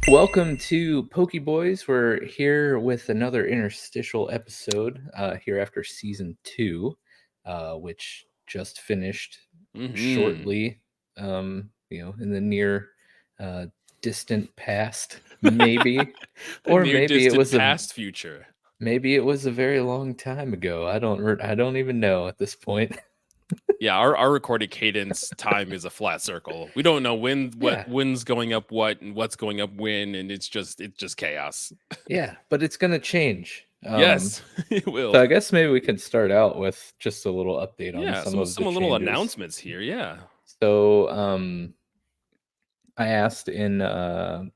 Welcome to PokéBoys. We're here with another interstitial episode here after season 2, which just finished Hmm. shortly, in the near uh, distant past, maybe, The or near maybe it distant was a past future. very long time ago. I don't even know at this point. Yeah, our recorded cadence time is a flat circle. We don't know Yeah, when's going up what and what's going up when, and it's just chaos. yeah, but it's gonna change. Yes, it So will. I guess maybe we can start out with just a little update on Yeah, some some of the some little changes. announcements here. Yeah. So I asked in the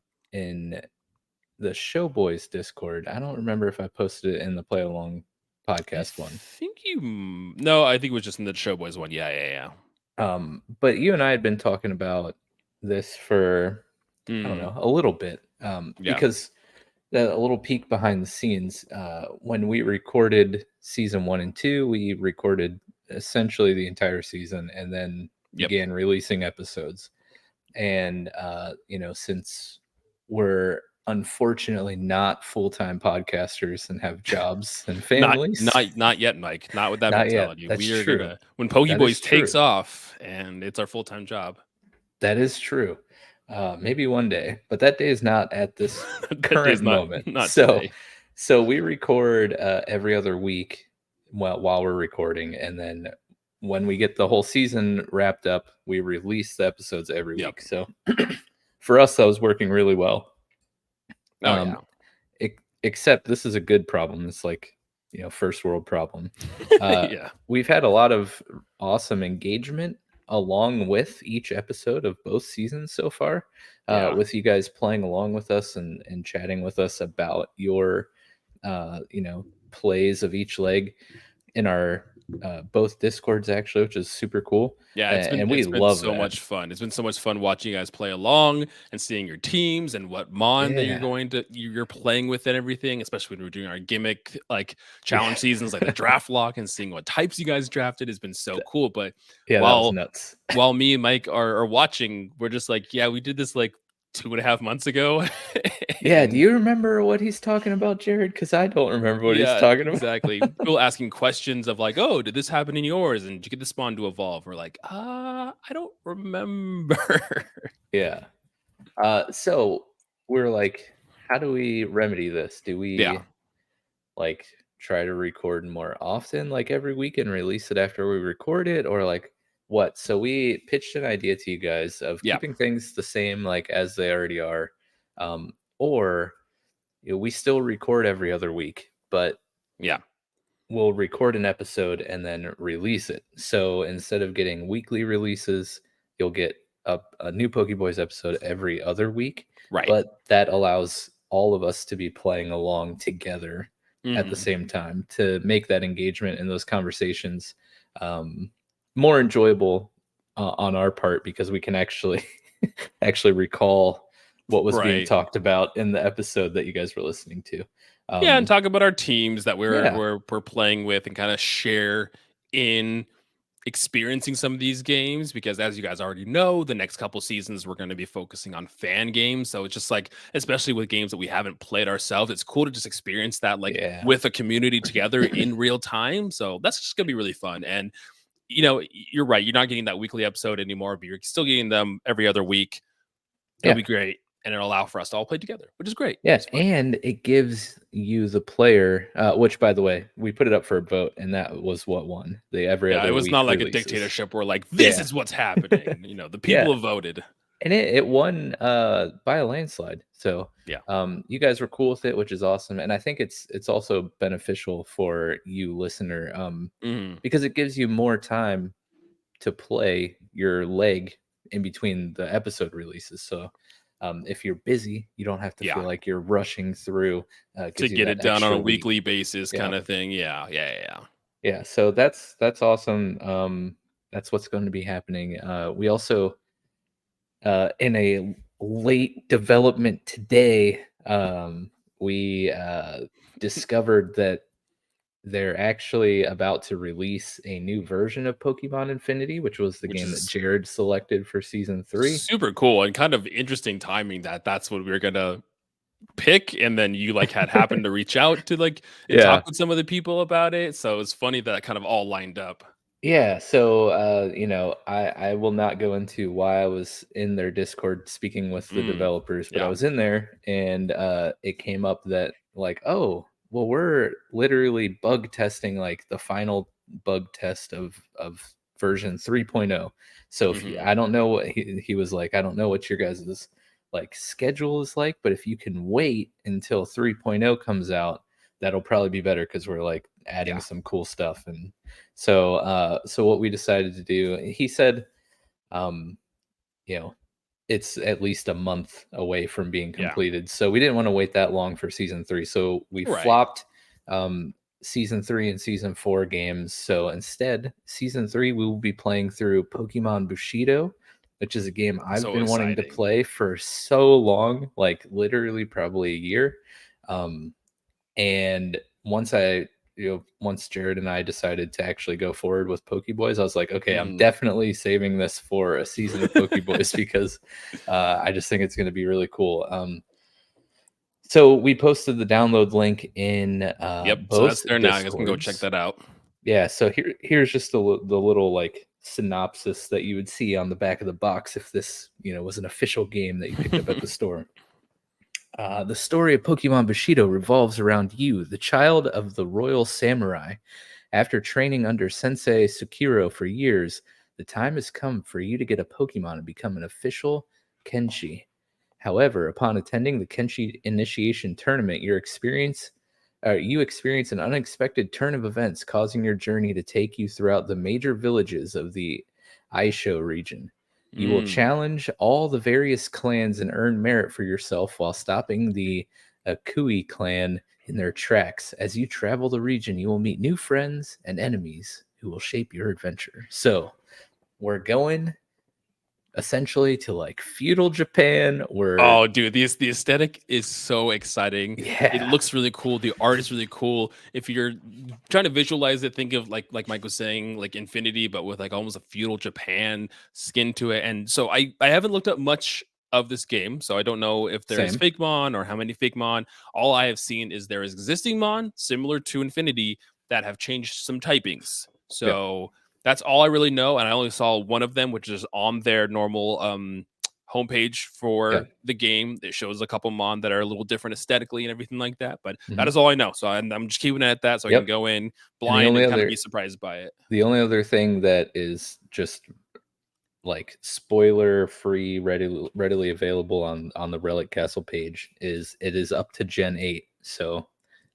Showboys Discord. I don't remember if I posted it in the Play Along I podcast one. think no, I think it was just in the Showboys one. Yeah. But you and I had been talking about this for I don't Hmm. know, a little bit. Yeah. Because a little peek behind the scenes. When we recorded season 1 and 2, we recorded essentially the entire season and then Yep. began releasing episodes. And since we're unfortunately not full-time podcasters and have jobs and Not families, not not yet, Mike. Not what I've been not yet. telling you. That's We are true. gonna when That is PokeBoys takes true. off, and it's our full time job. That is true. Maybe one day, but that day is not at this That is current not moment. not So, today. so we record every other week while we're recording, and then when we get the whole season wrapped up, we release the episodes every Yep. week. So, for us, that was working really well. Oh Um, yeah. except this is a good problem. It's like first world problem. Uh, Yeah. we've had a lot of awesome engagement along with each episode of both seasons so far, Yeah. with you guys playing along with us and chatting with us about your plays of each leg in our both discords actually, which is super cool, Yeah, and we it's been love so that. much fun. It's been so much fun watching you guys play along and seeing your teams and what mon that Yeah, you're playing with and everything, especially when we're doing our gimmick like yeah, challenge seasons like the Draftlocke and seeing what types you guys drafted has been so Th- cool. But yeah, that was while nuts. while me and Mike are watching, we're just like, yeah, we did this like 2.5 months ago. Yeah, do And you remember what he's talking about, Jared? Because I don't remember what he's yeah, talking about. exactly. People asking questions of like, "Oh, did this happen in yours? And did you get the spawn to evolve?" We're like, I don't remember." Yeah. So we're like, how do we remedy this? Do Yeah. we like try to record more often, like every week, and release it after we record it, or like what? So we pitched an idea to you guys of Yeah. keeping things the same, like as they already are, or we still record every other week, but Yeah. we'll record an episode and then release it. So instead of getting weekly releases, you'll get a new Pokeboys episode every other week. Right. But that allows all of us to be playing along together at the Mhm. same time to make that engagement and those conversations um, more enjoyable on our part because we can actually actually recall what was being Right. talked about in the episode that you guys were listening to. Yeah, and Um, talk about our teams that we're yeah, we're we're playing with and kind of share in experiencing some of these games because as you guys already know, the next couple seasons we're going to be focusing on fan games. So it's just like, especially with games that we haven't played ourselves, it's cool to just experience that like yeah. with a community together in real time. So that's just going to be really fun. And you're right, you're not getting that weekly episode anymore, but you're still getting them every other week. It'll Yeah. be great, and it'll allow for us to all play together, which is great, which Yeah, is fun. and it gives you the player, which by the way, we put it up for a vote, and that was what won the every Yeah, it other was not week like a releases. dictatorship where like this Yeah, is what's happening. The yeah, people have voted. and it won by a landslide. So Yeah. you guys were cool with it, which is awesome, and I think it's also beneficial for you listener Mhm. because it gives you more time to play your leg in between the episode releases. So if you're busy, you don't have to feel Yeah. like you're rushing through. To Gives you get that it done on a extra week. weekly basis Yeah, kind of thing. Yeah. yeah. So that's awesome. That's what's going to be happening. We also in a late development today, we discovered that they're actually about to release a new version of Pokemon Infinity, which was the which game that is Jared selected for season 3. super cool and kind of interesting timing that that's what we were gonna pick, and then you like had happened to reach out to like and talk Yeah. with some of the people about it. So it's funny that kind of all lined up. Yeah, so I will not go into why I was in their Discord speaking with the Mm, developers, but I yeah. was in there and it came up that like, oh, well, we're literally bug testing like the final bug test of version 3.0. So if you, Hmm. I don't know what he was like, I don't know what your guys' like schedule is like, but if you can wait until 3.0 comes out, that'll probably be better because we're like adding Yeah. some cool stuff. And so what we decided to do, he said, um, you know, it's at least a month away from being Yeah. completed. So we didn't want to wait that long for season 3. So we Right. flopped season 3 and season 4 games. So instead, season 3 we will be playing through Pokemon Bushido, which is a game I've So been wanting to exciting. play for so long, like literally probably a year. Um, and once Jared and I decided to actually go forward with PokéBoys, I was like, okay, I'm Mhm. definitely saving this for a season of PokéBoys because I just think it's going to be really cool. So we posted the download link in Yep. So both that's there now. I guess we can go check Discords. that out. Yeah, so here's just the little like synopsis that you would see on the back of the box if this was an official game that you picked up at the store. The story of Pokemon Bushido revolves around you, the child of the royal samurai. After training under Sensei Sukiro for years, the time has come for you to get a Pokemon and become an official Kenshi. However, upon attending the Kenshi initiation tournament, you experience an unexpected turn of events, causing your journey to take you throughout the major villages of the Aisho region. You will Mm. challenge all the various clans and earn merit for yourself while stopping the Akui clan in their tracks. As you travel the region, you will meet new friends and enemies who will shape your adventure. So, we're going essentially to like feudal Japan. Oh, dude, the aesthetic is so exciting. It Yeah, looks really cool. The art is really cool. If you're trying to visualize it, think of like Mike was saying, like Infinity, but with like almost a feudal Japan skin to it. And so I haven't looked up much of this game, so I don't know if there is same. fake mon or how many fake mon. All I have seen is there is existing mon similar to Infinity that have changed some typings. Yeah, So that's all I really know, and I only saw one of them, which is on their normal homepage yeah. for the game. It shows a couple mon that are a little different aesthetically and everything like that. But that Mhm. is all I know. So I'm just keeping it at that, so I can Yep. go in And the blind only and kind of other be surprised by it. the only other thing that is just like spoiler free, readily available on the Relic Castle page is it is up to Gen 8. So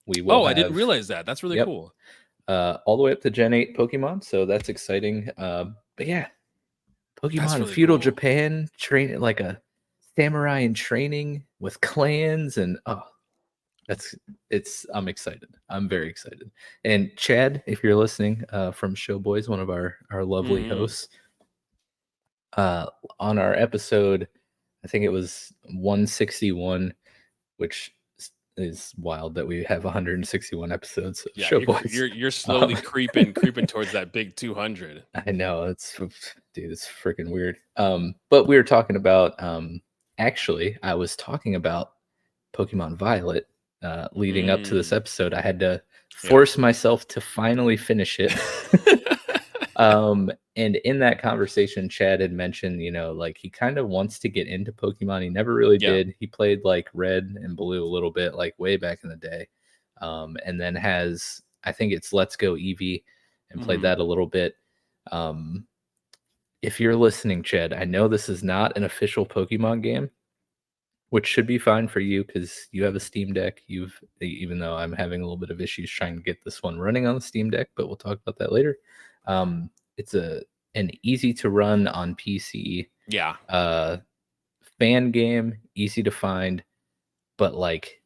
we will Oh, I didn't have, realize that. That's really yep, cool. all the way up to Gen 8 Pokemon. So that's exciting. But yeah, That's Pokemon in really feudal cool. Japan, train like a samurai in training with clans, and oh, that's it's I'm excited. I'm very excited. And Chad, if you're listening, from Showboys, one of our lovely Hmm. hosts, uh, on our episode, I think it was 161, which is wild that we have 161 episodes of Yeah, Showboys. you're slowly Um, creeping towards that big 200. I know dude, it's freaking weird. But we were talking about actually, I was talking about Pokemon Violet leading up to this Mm, episode. I had to yeah. force myself to finally finish it. And in that conversation, Chad had mentioned, like he kind of wants to get into Pokemon. He never really Yeah. did. He played like Red and Blue a little bit, like way back in the day. And then I think it's Let's Go Eevee, and played Mhm. that a little bit. Um, if you're listening, Chad, I know this is not an official Pokemon game, which should be fine for you because you have a Steam Deck. Even though I'm having a little bit of issues trying to get this one running on the Steam Deck, but we'll talk about that later. It's an easy to run on PC Yeah. uh, fan game, easy to find, but like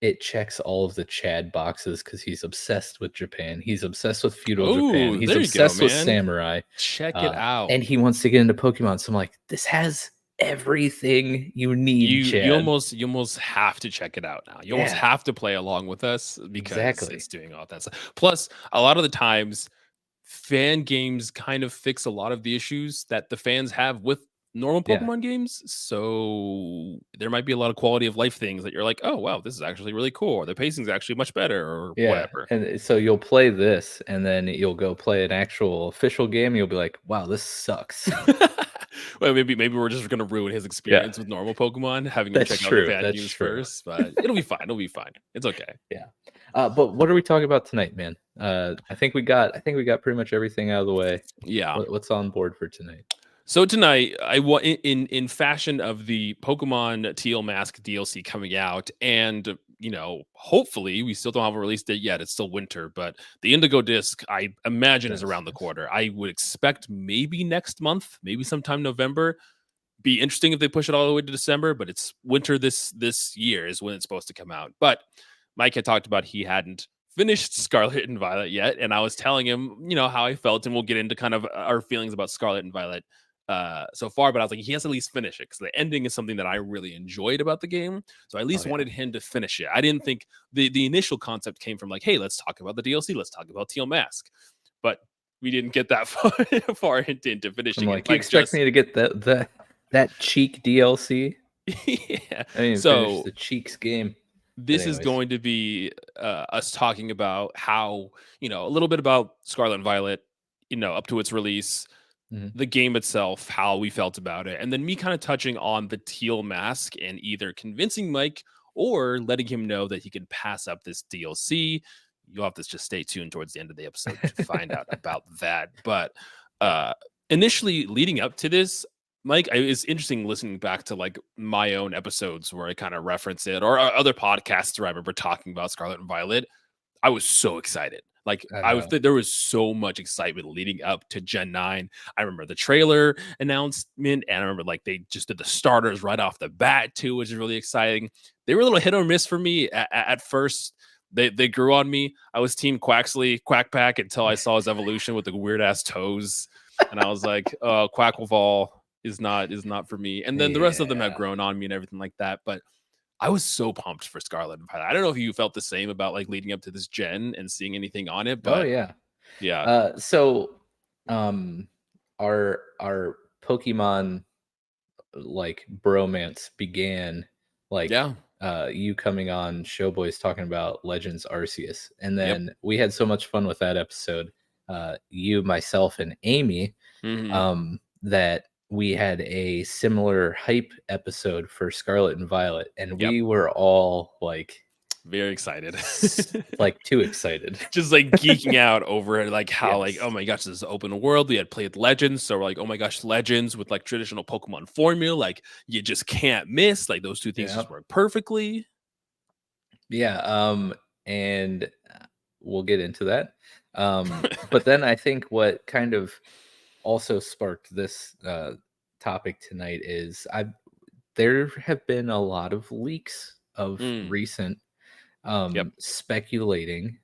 it checks all of the Chad boxes because he's obsessed with Japan. He's obsessed with feudal Japan. Oh, He's there you go, obsessed with man. samurai, Check it out. and he wants to get into Pokemon. So I'm like, this has everything you need, You Chad. almost have to check it out now. You almost Yeah, have to play along with us because exactly. it's doing all that stuff. Plus, a lot of the times, fan games kind of fix a lot of the issues that the fans have with normal Yeah, Pokemon games. So there might be a lot of quality of life things that you're like, oh wow, this is actually really cool, or the pacing's actually much better, or yeah. whatever. And so you'll play this, and then you'll go play an actual official game. And you'll be like, "Wow, this sucks." Well, maybe we're just gonna ruin his Yeah, experience with normal Pokemon, having him that's check out the true. fan That's games true. first. But it'll be fine. It'll be fine. It's okay. Yeah. But what are we talking about tonight, man? I think we got pretty much everything out of the way. Yeah. What's on board for tonight? So tonight, I want in fashion of the Pokemon Teal Mask DLC coming out, and hopefully we still don't have a release date yet. It's still winter, but the Indigo Disc, I imagine, is Yes, around the yes. corner. I would expect maybe next month, maybe sometime November. Be interesting if they push it all the way to December, but it's winter this year is when it's supposed to come out. But Mike had talked about he hadn't finished Scarlet and Violet yet, and I was telling him, how I felt, and we'll get into kind of our feelings about Scarlet and Violet so far. But I was like, he has to at least finish it because the ending is something that I really enjoyed about the game. So I at Oh least yeah. wanted him to finish it. I didn't think the initial concept came from like, hey, let's talk about the DLC, let's talk about Teal Mask, but we didn't get that far into I'm finishing it. like, you Mike expect just me to get that cheek DLC? yeah. I didn't even finish So the cheeks game. But this is anyways, going to be us talking about how, a little bit about Scarlet and Violet, up to its release, mhm. the game itself, how we felt about it, and then me kind of touching on the Teal Mask and either convincing Mike or letting him know that he can pass up this DLC. You'll have to just stay tuned towards the end of the episode to find out about that. But uh initially leading up to this, Mike, it's interesting listening back to like my own episodes where I kind of reference it, or other podcasts where I remember talking about Scarlet and Violet. I was so excited. Like I know. there was so much excitement leading up to Gen 9. I remember the trailer announcement, and I remember like they just did the starters right off the bat too, which is really exciting. They were a little hit or miss for me at first. They grew on me. I was Team Quaxley, Quackpack, until I saw his evolution with the weird ass toes, and I was like, Quackleval is not for me. And then the rest of them have Yeah. grown on me and everything like that. But I was so pumped for Scarlet and Violet. I don't know if you felt the same about like leading up to this gen and seeing anything on it, Oh but yeah. yeah. So um our Pokemon like bromance began like Yeah. you coming on Showboys talking about Legends Arceus. And Yep. then we had so much fun with that episode. You, myself, and Amy, Mhm. that we had a similar hype episode for Scarlet and Violet, and Yep. we were all Very excited. like too excited. Just like geeking out over it, like how like, Yes. oh my gosh, this is open world. We had played Legends, so we're like, oh my gosh, Legends with like traditional Pokemon formula, like you just can't miss. Like those two things Yeah. just work perfectly. Yeah. And we'll get into that. But then I think what kind of also sparked this topic tonight is there have been a lot of leaks of Mm, recent yep. speculating,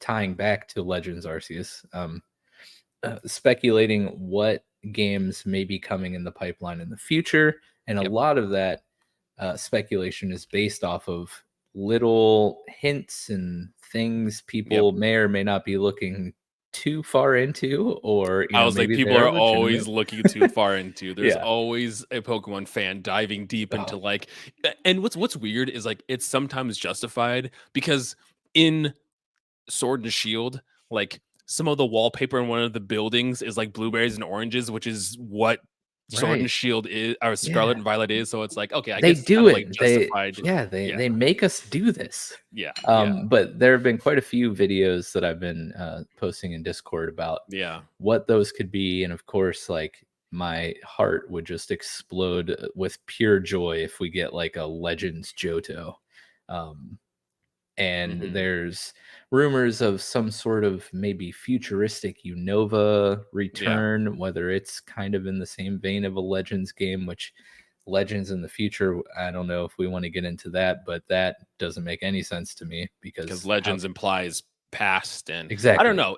tying back to Legends Arceus, speculating what games may be coming in the pipeline in the future, and a Yep. lot of that speculation is based off of little hints and things Yep. people may or may not be looking too far into, or I was like, maybe people they're are always legitimate. looking too far into. There's Yeah. always a Pokemon fan diving deep into Oh, like, and what's weird is like it's sometimes justified because in Sword and Shield, like some of the wallpaper in one of the buildings is like blueberries and oranges, which is what Sword and right. Shield is, or Scarlet Yeah. and Violet is. So it's like, okay, I They guess it's do kind of like it. justified. They Yeah, they make us do this. yeah, yeah, But there have been quite a few videos that I've been posting in Discord about yeah. what those could be, and of course, like my heart would just explode with pure joy if we get like a Legends Johto. Um, and Hmm. there's rumors of some sort of maybe futuristic Unova Yeah. return, whether it's kind of in the same vein of a Legends game, which Legends in the future, I don't know if we want to get into that, but that doesn't make any sense to me Because because how Legends implies passed, and I don't Exactly. know.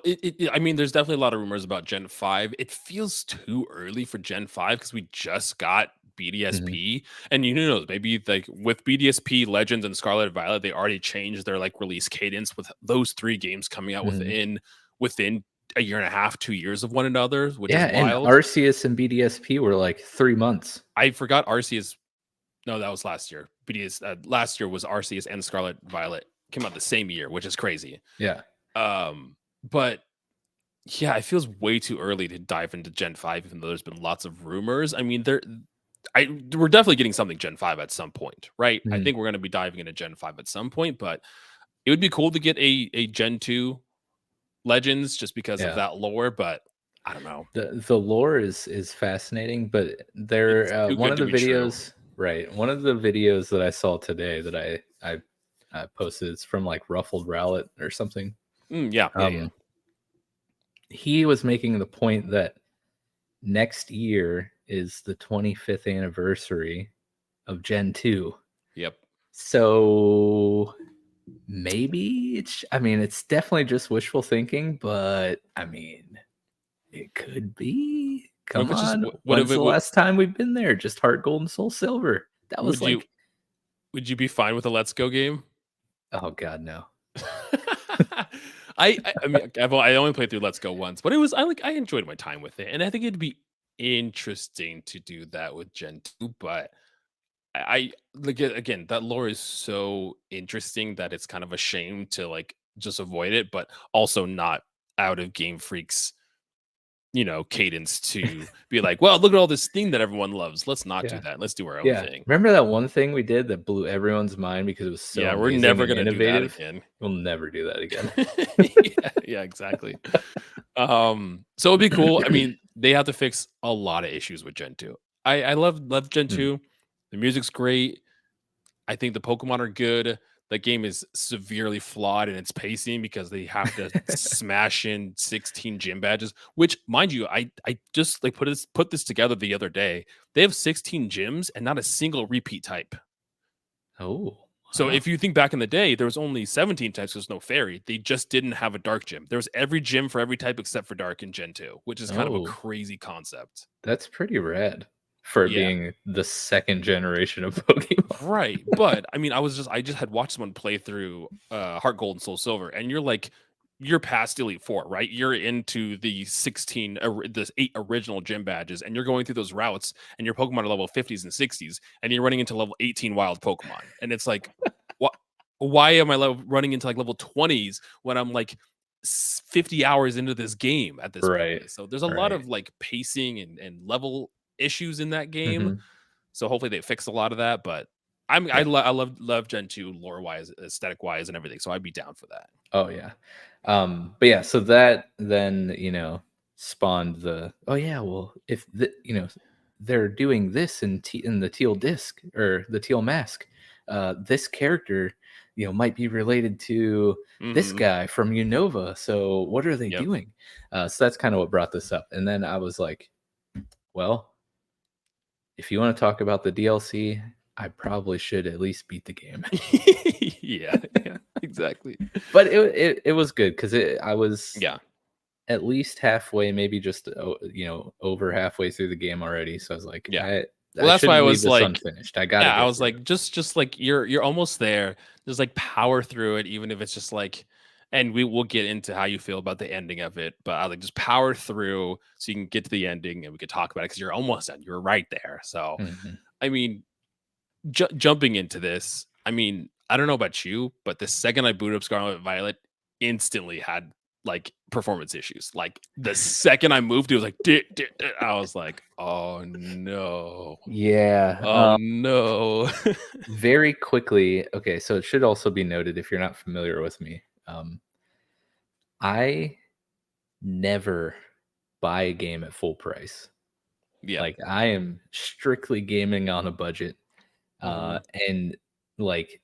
I mean, there's definitely a lot of rumors about Gen 5. It feels too early for Gen 5 because we just got Mhm, BDSP, and you know, maybe like with BDSP, Legends, and Scarlet and Violet, they already changed their like release cadence with those three games coming out mhm. within a year and a half, 2 years of one another, which is Yeah, and wild. Arceus and BDSP were like 3 months. I forgot Arceus. No, that was last year. BDS last year was Arceus and Scarlet Violet came out the same year, which is crazy. Yeah. But yeah, it feels way too early to dive into Gen 5, even though there's been lots of rumors. I mean, we're definitely getting something Gen 5 at some point, right? I Mhm. think we're gonna be diving into Gen 5 at some point, but it would be cool to get a Gen 2 Legends just because of Yeah. that lore, but I don't know. The lore is fascinating, but It's too one good of to the be true. videos right, one of the videos that I saw today that I posted, it's from, like, Ruffled Rowlet or something. Yeah, yeah, yeah. Um, he was making the point that next year is the 25th anniversary of Gen 2. Yep. So, maybe I mean, it's definitely just wishful thinking, but, I mean, it could be. What if Come it's just on. what if When's it the last time we've been there? Just Heart Gold and Soul Silver. That was would you like, would you be fine with a Let's Go game? oh god, no. I mean, I only played through Let's Go once, but it was I enjoyed my time with it, and I think it'd be interesting to do that with Gen 2, but I like again, that lore is so interesting that it's kind of a shame to like just avoid it, but also not out of Game Freak's cadence to be like, well, look at all this thing that everyone loves. Let's not do Yeah. that. Let's do our own Yeah. thing. Remember that one thing we did that blew everyone's mind because it was so Yeah, we're amazing never and gonna do that innovative? again. We'll never do that again. Yeah, yeah, exactly. So it'd be cool. I mean, they have to fix a lot of issues with Gen 2. I love Gen Mm, 2. The music's great. I think the Pokemon are good. The game is severely flawed in its pacing because they have to smash in 16 gym badges, which mind you, I just like put this together the other day. They have 16 gyms and not a single repeat type. oh, So wow. if you think back in the day, there was only 17 types. There's no fairy. They just didn't have a dark gym. There was every gym for every type except for dark in Gen 2, which is kind of a Oh, crazy concept. that's pretty rad for it Yeah. being the 2nd generation of Pokemon. Right. But I mean, I just had watched someone play through Heart Gold and Soul Silver, and you're past Elite Four, right? You're into the 16 the 8 original gym badges, and you're going through those routes, and your Pokemon are level 50s and 60s, and you're running into level 18 wild Pokemon. And it's like, what why am I running into like level 20s when I'm like 50 hours into this game at this Right, point? So there's a lot right. of like pacing and level issues in that game, Mhm. so hopefully they fix a lot of that. But Yeah. I love Gen 2 lore wise, aesthetic wise, and everything. So I'd be down for that. Oh yeah. But yeah, so that then, spawned oh yeah, well, if they're doing this in the teal disc or the teal mask, this character, might be related to this Hmm. guy from Unova. So what are they Yep. doing? So that's kind of what brought this up. And then I was like, well, if you want to talk about the DLC, I probably should at least beat the game. Yeah. Yeah. Exactly. But it was good because I was Yeah. at least halfway, maybe just over halfway through the game already. So I was like, Yeah. I Well, that's why I shouldn't leave was this like, unfinished. I got to yeah, I get was through. like, just like you're almost there. Just like power through it, even if it's just like, and we will get into how you feel about the ending of it. But I like just power through so you can get to the ending and we could talk about it because you're almost done. You're right there. So Mhm. I mean, jumping into this, I mean, I don't know about you, but the second I booted up Scarlet and Violet, instantly had like performance issues. Like the second I moved, it was like, I was like, oh no, Yeah. oh no. Very quickly. Okay, so it should also be noted if you're not familiar with me. I never buy a game at full price. Yeah. Like I am strictly gaming on a budget. Mhm. And like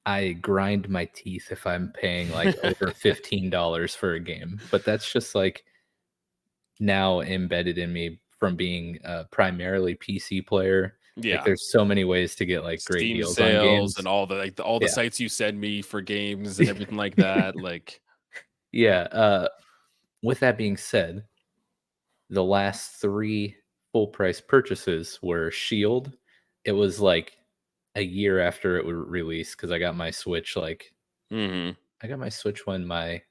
I grind my teeth if I'm paying like over $15 for a game. But that's just like now embedded in me from being a primarily PC player. Like Yeah. there's so many ways to get like great Steam deals on sales and games. all the like all the Yeah. sites you send me for games and everything like that. Like, Yeah. With that being said, the last 3 full price purchases were Shield. It was like a year after it was released because I got my Switch Hmm. I got my Switch when my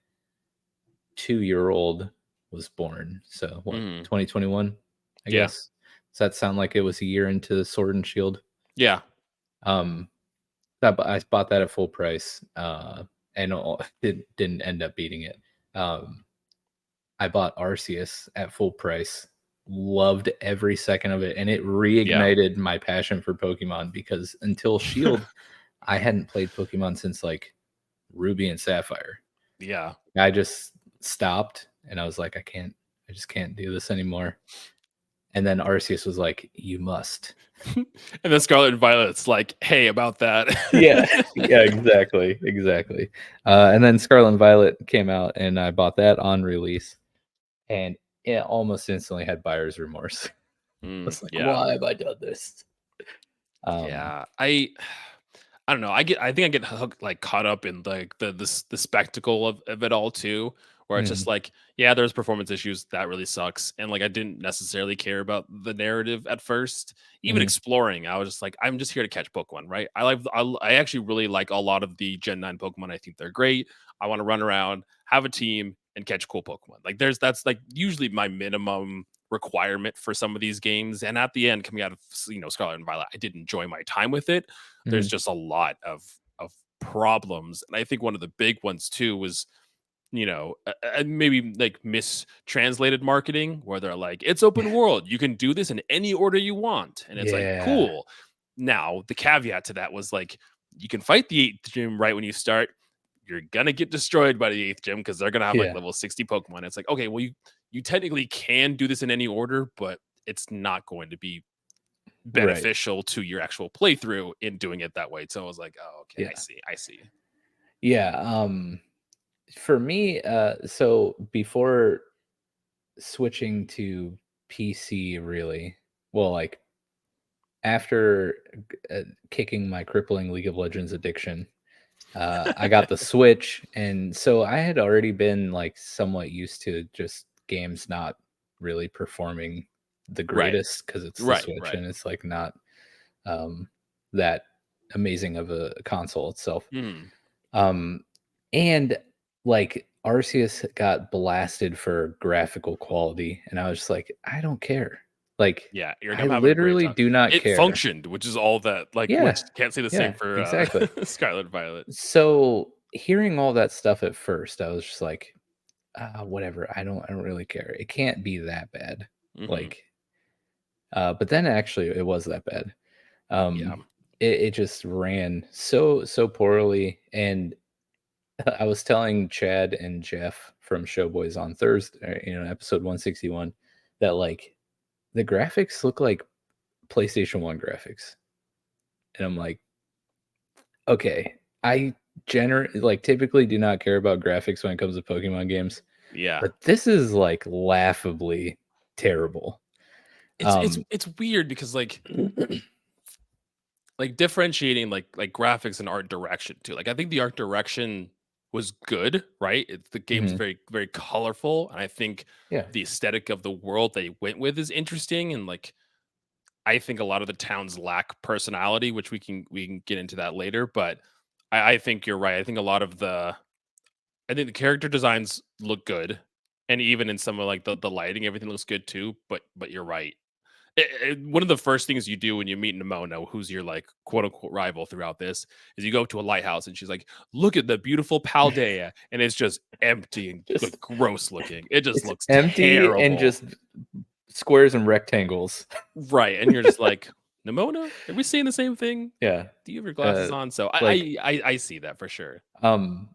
2-year-old was born. So what, Hmm. 2021, I Yeah. guess. Does that sound like it was a year into Sword and Shield? Yeah. Um, I bought that at full price, and didn't end up beating it. Um, I bought Arceus at full price. Loved every second of it, and it Yeah. reignited my passion for Pokemon because until Shield, I hadn't played Pokemon since like Ruby and Sapphire. Yeah. I just stopped and I was like, I just can't do this anymore. And then Arceus was like, you must. And then Scarlet and Violet's like, hey, about that. Yeah, yeah, exactly. And then Scarlet and Violet came out, and I bought that on release, and it almost instantly had buyer's remorse. I was like, Yeah. why have I done this? Um, Yeah. I don't know. I think I get hooked, like caught up in like the spectacle of it all too, where it's just mhm, like, yeah, there's performance issues that really sucks, and like I didn't necessarily care about the narrative at first. Even mhm, exploring, I was just like, I'm just here to catch Pokemon, right? I actually really like a lot of the Gen 9 Pokemon. I think they're great. I want to run around, have a team, and catch cool Pokemon. Like that's like usually my minimum requirement for some of these games. And at the end, coming out of Scarlet and Violet, I did enjoy my time with it. There's mhm. just a lot of problems, and I think one of the big ones too was maybe like mistranslated marketing where they're like, it's open world, you can do this in any order you want, and it's like, Yeah, cool. Now the caveat to that was like, you can fight the eighth gym right when you start, you're gonna get destroyed by the eighth gym because they're gonna have like yeah, level 60 Pokemon. It's like, okay, well, you technically can do this in any order, but it's not going to be right. beneficial to your actual playthrough in doing it that way. So I was like, oh, okay, I Yeah, see, I see. yeah. For me, so before switching to PC, really, well, like after kicking my crippling League of Legends addiction, I got the Switch, and so I had already been like somewhat used to just games not really performing the Right, greatest because it's the right, Switch right. and it's like not um, that amazing of a console itself. Mhm. Um, and like Arceus got blasted for graphical quality, and I was just like, I don't care. Like, Yeah, you're like, I I'm having a great literally time. do not It care. functioned, which is all that, like, Yeah, which can't say the same yeah, for exactly. Scarlet Violet. So hearing all that stuff at first, I was just like, whatever. I don't really care. It can't be that bad. Hmm. Like, but then actually, it was that bad. Yeah. It just ran so poorly, and I was telling Chad and Jeff from Showboys on Thursday, episode 161, that like the graphics look like PlayStation 1 graphics. And I'm like, okay, I generally like typically do not care about graphics when it comes to Pokemon games, Yeah. but this is like laughably terrible. It's Um, it's weird because like differentiating like graphics and art direction too. Like I think the art direction was good, right? The game's mhm, very very colorful, and I think yeah, the aesthetic of the world they went with is interesting. And like I think a lot of the towns lack personality, which we can get into that later. But I think you're right. I think the character designs look good, and even in some of like the lighting, everything looks good too. But you're right. One of the first things you do when you meet Nimona, who's your like quote unquote rival throughout this, is you go to a lighthouse and she's like, "Look at the beautiful Paldea," and it's just empty and just like gross looking. It just it's looks empty and terrible, just squares and rectangles. right? And you're just like, Nimona, are we seeing the same thing? Yeah. Do you have your glasses Uh, on? So like, I see that for sure. um,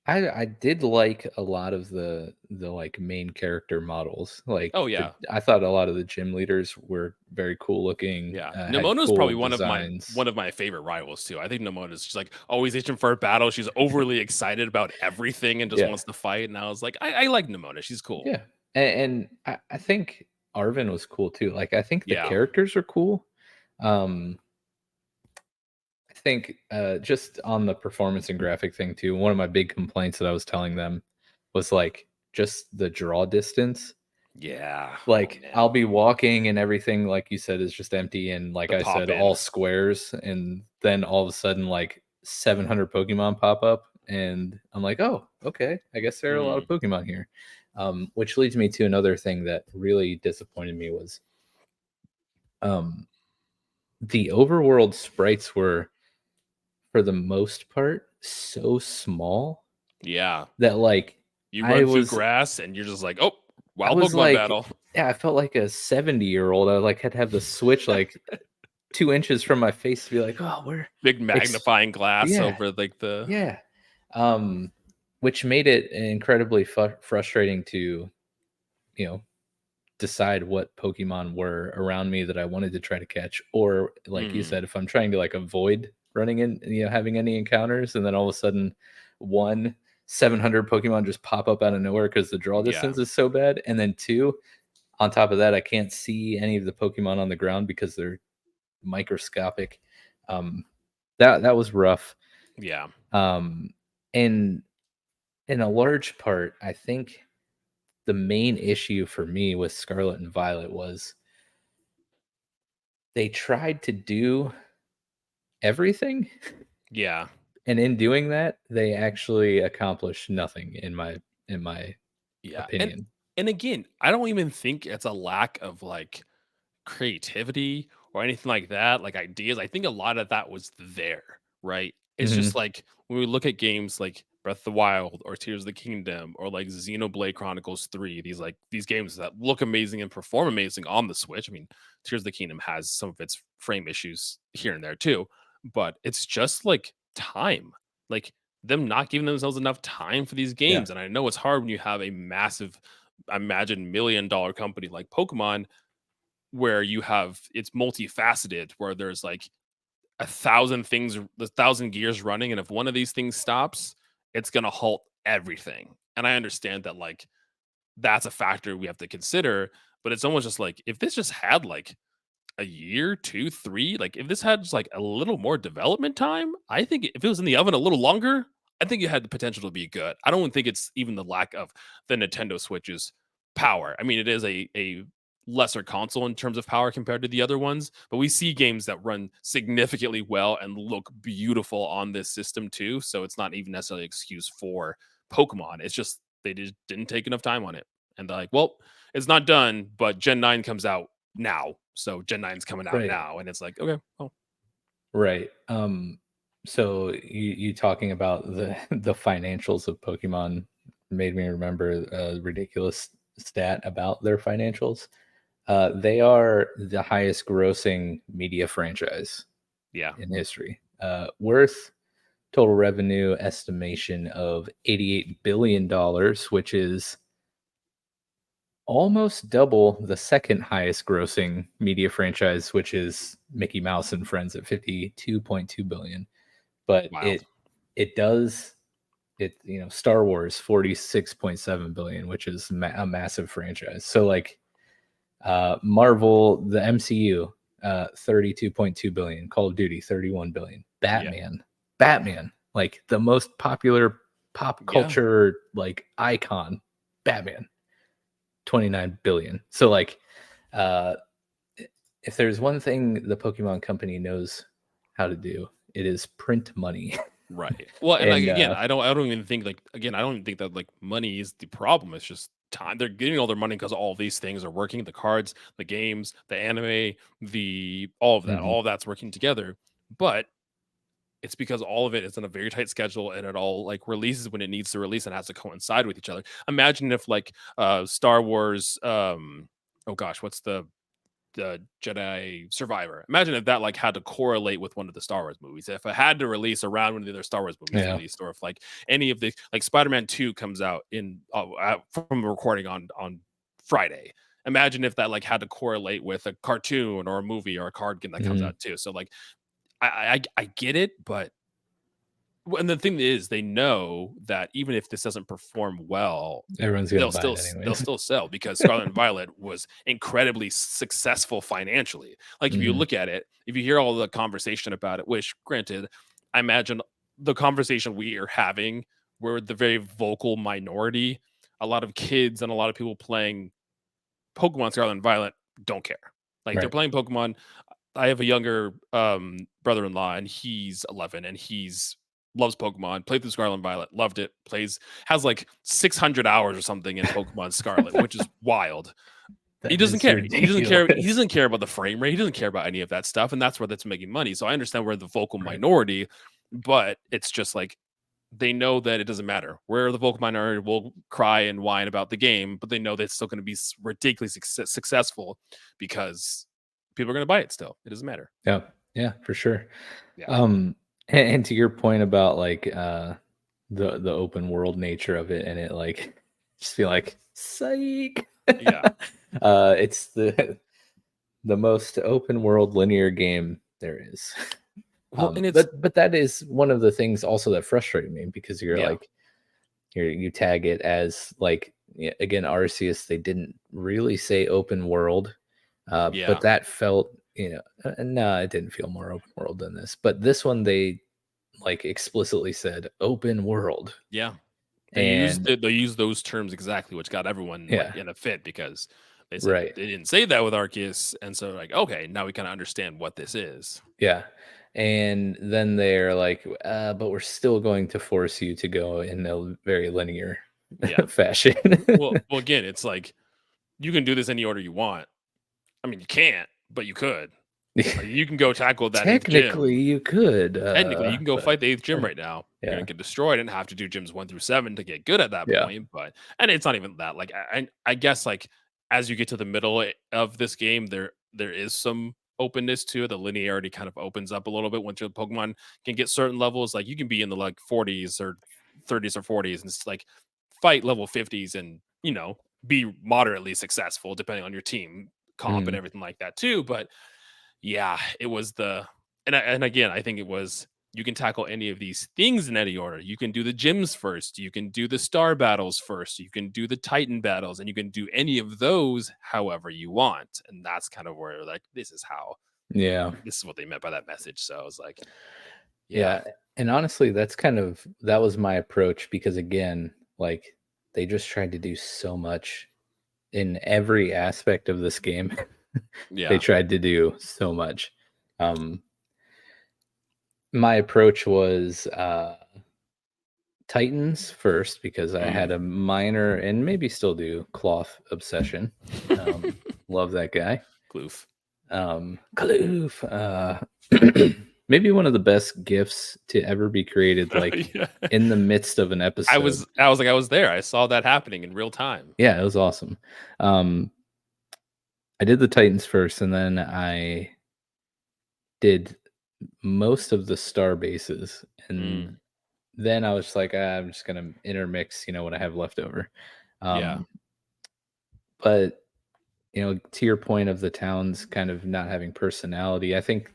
I did like a lot of the like main character models. Like Oh yeah, I thought a lot of the gym leaders were very cool looking. yeah. Had Nimona's cool probably designs. one of my favorite rivals too. I think Nimona's just like always itching for a battle. She's overly excited about everything and just Yeah, wants to fight. And I was like, I like Nimona. She's cool. yeah, and I think Arvin was cool too. Like I think the Yeah. characters are cool. Um, I think just on the performance and graphic thing too. One of my big complaints that I was telling them. was like just the draw distance. Yeah. Oh Like, man. I'll be walking and everything, like you said, is just empty and, like The I pop said, in. all squares, and then all of a sudden, like, 700 Pokemon pop up, and I'm like, "Oh, okay. I guess there are a lot of Mm, Pokemon here." Which leads me to another thing that really disappointed me was, um, the overworld sprites were, for the most part, so small yeah. that, like, You I run through was grass and you're just like, oh, I wild was Pokemon like battle. yeah, I felt like a 70-year-old. I, like, had to have the Switch, like, 2 inches from my face to be like, "Oh, where" Big ex magnifying glass yeah, over like the yeah. Um, which made it incredibly frustrating to, you know, decide what Pokemon were around me that I wanted to try to catch, or like you Mhm. said, if I'm trying to, like, avoid running in having any encounters, and then all of a sudden, 1, 700 Pokemon just pop up out of nowhere because the draw Yeah. distance is so bad, and then 2, on top of that, I can't see any of the Pokemon on the ground because they're microscopic. Um, that was rough. Yeah. Um, and in a large part, I think the main issue for me with Scarlet and Violet was they tried to do everything, Yeah. and in doing that, they actually accomplished nothing in my Yeah. opinion. And again, I don't even think it's a lack of like creativity or anything like that, like ideas. I think a lot of that was there, right? It's just Mhm. like when we look at games like Breath of the Wild or Tears of the Kingdom or like Xenoblade Chronicles 3, these games that look amazing and perform amazing on the Switch. I mean, Tears of the Kingdom has some of its frame issues here and there too, but it's just like time. Like them not giving themselves enough time for these Yeah. games. And I know it's hard when you have a massive, I imagine, $1 million company like Pokemon where you have it's multifaceted where there's like a thousand gears running, and if one of these things stops, it's going to halt everything. And I understand that like that's a factor we have to consider, but it's almost just like if this just had like a year, 2, 3, like if this had just like a little more development time, I think if it was in the oven a little longer, I think it had the potential to be good. I don't think it's even the lack of the Nintendo Switch's power. I mean, it is a lesser console in terms of power compared to the other ones, but we see games that run significantly well and look beautiful on this system too. So it's not even necessarily an excuse for Pokemon. It's just they just didn't take enough time on it. And they're like, well, it's not done, but Gen 9 comes out now. So Gen 9's coming out Right. now. And it's like, okay, well, Right. So you talking about the the financials of Pokemon made me remember a ridiculous stat about their financials. They are the highest grossing media franchise yeah. in history. Worth total revenue estimation of $88 billion, which is almost double the second highest grossing media franchise, which is Mickey Mouse and Friends at 52.2 billion. But Wild. it does it Star Wars 46.7 billion, which is a massive franchise. So like Marvel, the MCU, 32.2 billion, Call of Duty 31 billion, Yeah. Batman, like the most popular pop Yeah. culture like icon, Batman, 29 billion. So like uh if there's one thing the Pokemon company knows how to do, it is print money. Right. Well, and like And again, I don't even think like again, I don't even think that like money is the problem. It's just time. They're getting all their money because all these things are working. The cards, the games, the anime, the all of that. mhm, All of that's working together. But it's because all of it is in a very tight schedule and it all like releases when it needs to release and has to coincide with each other. Imagine if like Star Wars oh gosh, what's the Jedi Survivor. Imagine if that like had to correlate with one of the Star Wars movies. If it had to release around when the other Star Wars movies yeah, released, or if like any of the like Spider-Man 2 comes out in from a recording on Friday. Imagine if that like had to correlate with a cartoon or a movie or a card game that comes mhm, out too. So like I get it, but and the thing is, they know that even if this doesn't perform well, everyone's gonna buy it they'll anyways. still sell because Scarlet and Violet was incredibly successful financially. Like if you Mhm, look at it, if you hear all the conversation about it, which granted, I imagine the conversation we are having we're the very vocal minority. A lot of kids and a lot of people playing Pokemon Scarlet and Violet don't care. Like they're Right. playing Pokemon. I have a younger brother-in-law, and he's 11, and he's loves Pokemon. Played through Scarlet and Violet, loved it. Has like 600 hours or something in Pokemon Scarlet, which is wild. He That doesn't is care. He doesn't care. He ridiculous. doesn't care about the frame rate. He doesn't care about any of that stuff, and that's where that's making money. So I understand we're the vocal Right. minority, but it's just like they know that it doesn't matter. We're the vocal minority. Will cry and whine about the game, but they know that it's still going to be ridiculously successful because people are going to buy it still. It doesn't matter. Yeah. Yeah, for sure. Yeah. And to your point about like the open world nature of it, and it like just be like psych. Yeah. It's the most open world linear game there is. Well, and it's But that is one of the things also that frustrated me because you're yeah. like you tag it as like again Arceus. They didn't really say open world, but Yeah. that felt no, it didn't feel more open world than this. But this one they like explicitly said open world, Yeah. and They use those terms exactly, which got everyone like yeah, in a fit because they said right, they didn't say that with Arceus, and so like okay, now we kind of understand what this is. yeah. And then they're like, but we're still going to force you to go in a very linear Yeah. fashion. Well, again, it's like you can do this any order you want. I mean, you can't, but you could. Like, you can go tackle that eighth Technically, gym. you could, Technically, you can go but fight the eighth gym right now. You're gonna yeah, get destroyed and have to do gyms 1 through 7 to get good at that yeah, point. But and it's not even that. Like I guess like as you get to the middle of this game, there is some openness to it. The linearity kind of opens up a little bit once your Pokemon can get certain levels. Like you can be in the like 40s or 30s or 40s and it's like fight level 50s and be moderately successful depending on your team comp and mhm, everything like that too. But yeah, it was and again, I think it was you can tackle any of these things in any order. You can do the gyms first, you can do the star battles first, you can do the Titan battles, and you can do any of those however you want. And that's kind of where like yeah, this is what they meant by that message. So I was like, yeah, yeah. And honestly, that was my approach because again, like they just tried to do so much in every aspect of this game. They yeah, tried to do so much. Um, my approach was Titans first because I had mm, a minor and maybe still do cloth obsession. Love that guy. Kloof. Kaloof. Maybe one of the best gifts to ever be created, like Yeah. in the midst of an episode. I was there. I saw that happening in real time. Yeah, it was awesome. Um, I did the Titans first, and then I did most of the star bases, and Mm, then I was just like, I'm just gonna intermix, what I have left over. yeah, Um, but to your point of the towns kind of not having personality, I think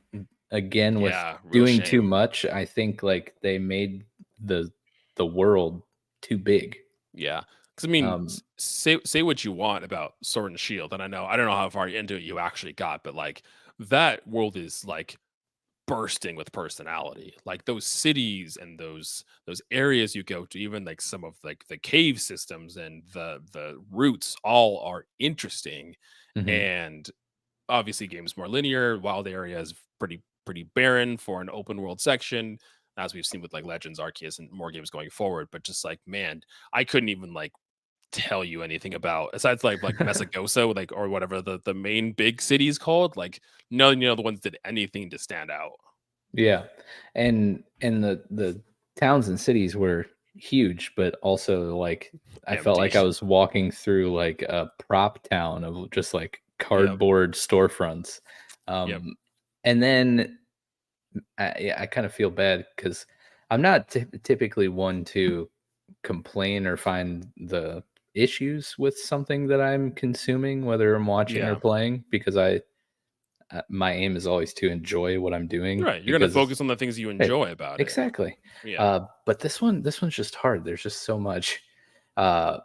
again with yeah, real doing too shame. much, I think like they made the the world too big. Yeah, because I mean, Um, say what you want about Sword and Shield, and I don't know how far into it you actually got, but like that world is like bursting with personality. Like those cities and those areas you go to, even like some of like the cave systems and the routes, all are interesting. mhm, And obviously, game's more linear. Wild area is pretty barren for an open world section, as we've seen with like Legends, Arceus, and more games going forward. But just like man, I couldn't even like tell you anything about aside like Mesagosa, like or whatever the main big city is called. Like none of the ones did anything to stand out. yeah, and the towns and cities were huge, but also like I felt Empty. like I was walking through like a prop town of just like Yep. cardboard storefronts. Yep. And then yeah, I kind of feel bad because I'm not typically one to complain or find the issues with something that I'm consuming, whether I'm watching or Yeah. playing, because my aim is always to enjoy what I'm doing Right. You're gonna because focus on the things you hey, enjoy about it. exactly. Yeah. But this one's just hard. There's just so much. Uh,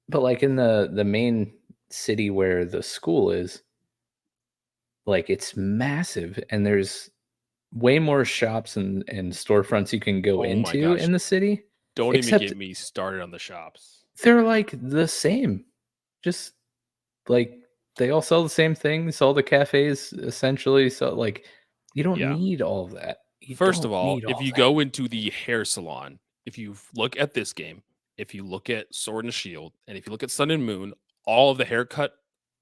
but like in the main city where the school is, like it's massive, and there's way more shops and storefronts you can go Oh my into gosh. in the city. Don't even Except get me started on the shops. they're like the same. Just like they all sell the same things. All the cafes essentially. So like you don't Yeah. need all of that. You First don't of all, need if all you that. go into the hair salon, if you look at this game, if you look at Sword and Shield, and if you look at Sun and Moon, all of the haircut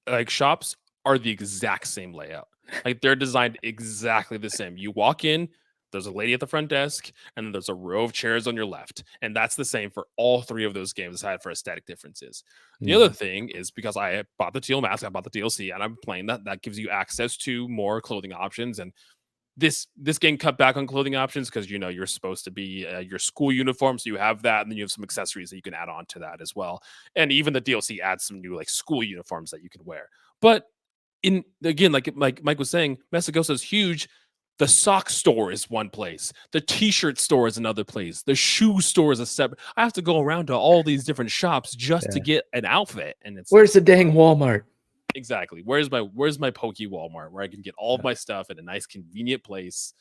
like shops are the exact same layout. Like they're designed exactly the same. You walk in, there's a lady at the front desk, and then there's a row of chairs on your left. And that's the same for all three of those games, aside for aesthetic differences. The other Mhm. thing is because I bought the Teal Mask, I bought the DLC, and I'm playing that. That gives you access to more clothing options and this game cut back on clothing options because you know you're supposed to be your school uniform, so you have that, and then you have some accessories that you can add on to that as well. And even the DLC adds some new like school uniforms that you can wear. But in again, like Mike was saying, Mesagosa is huge. The sock store is one place. The t-shirt store is another place. The shoe store is a separate. I have to go around to all these different shops just to Yeah. get an outfit, and it's Where's like, the dang Walmart? exactly. Where's my Poke Walmart where I can get all of Yeah. my stuff in a nice convenient place?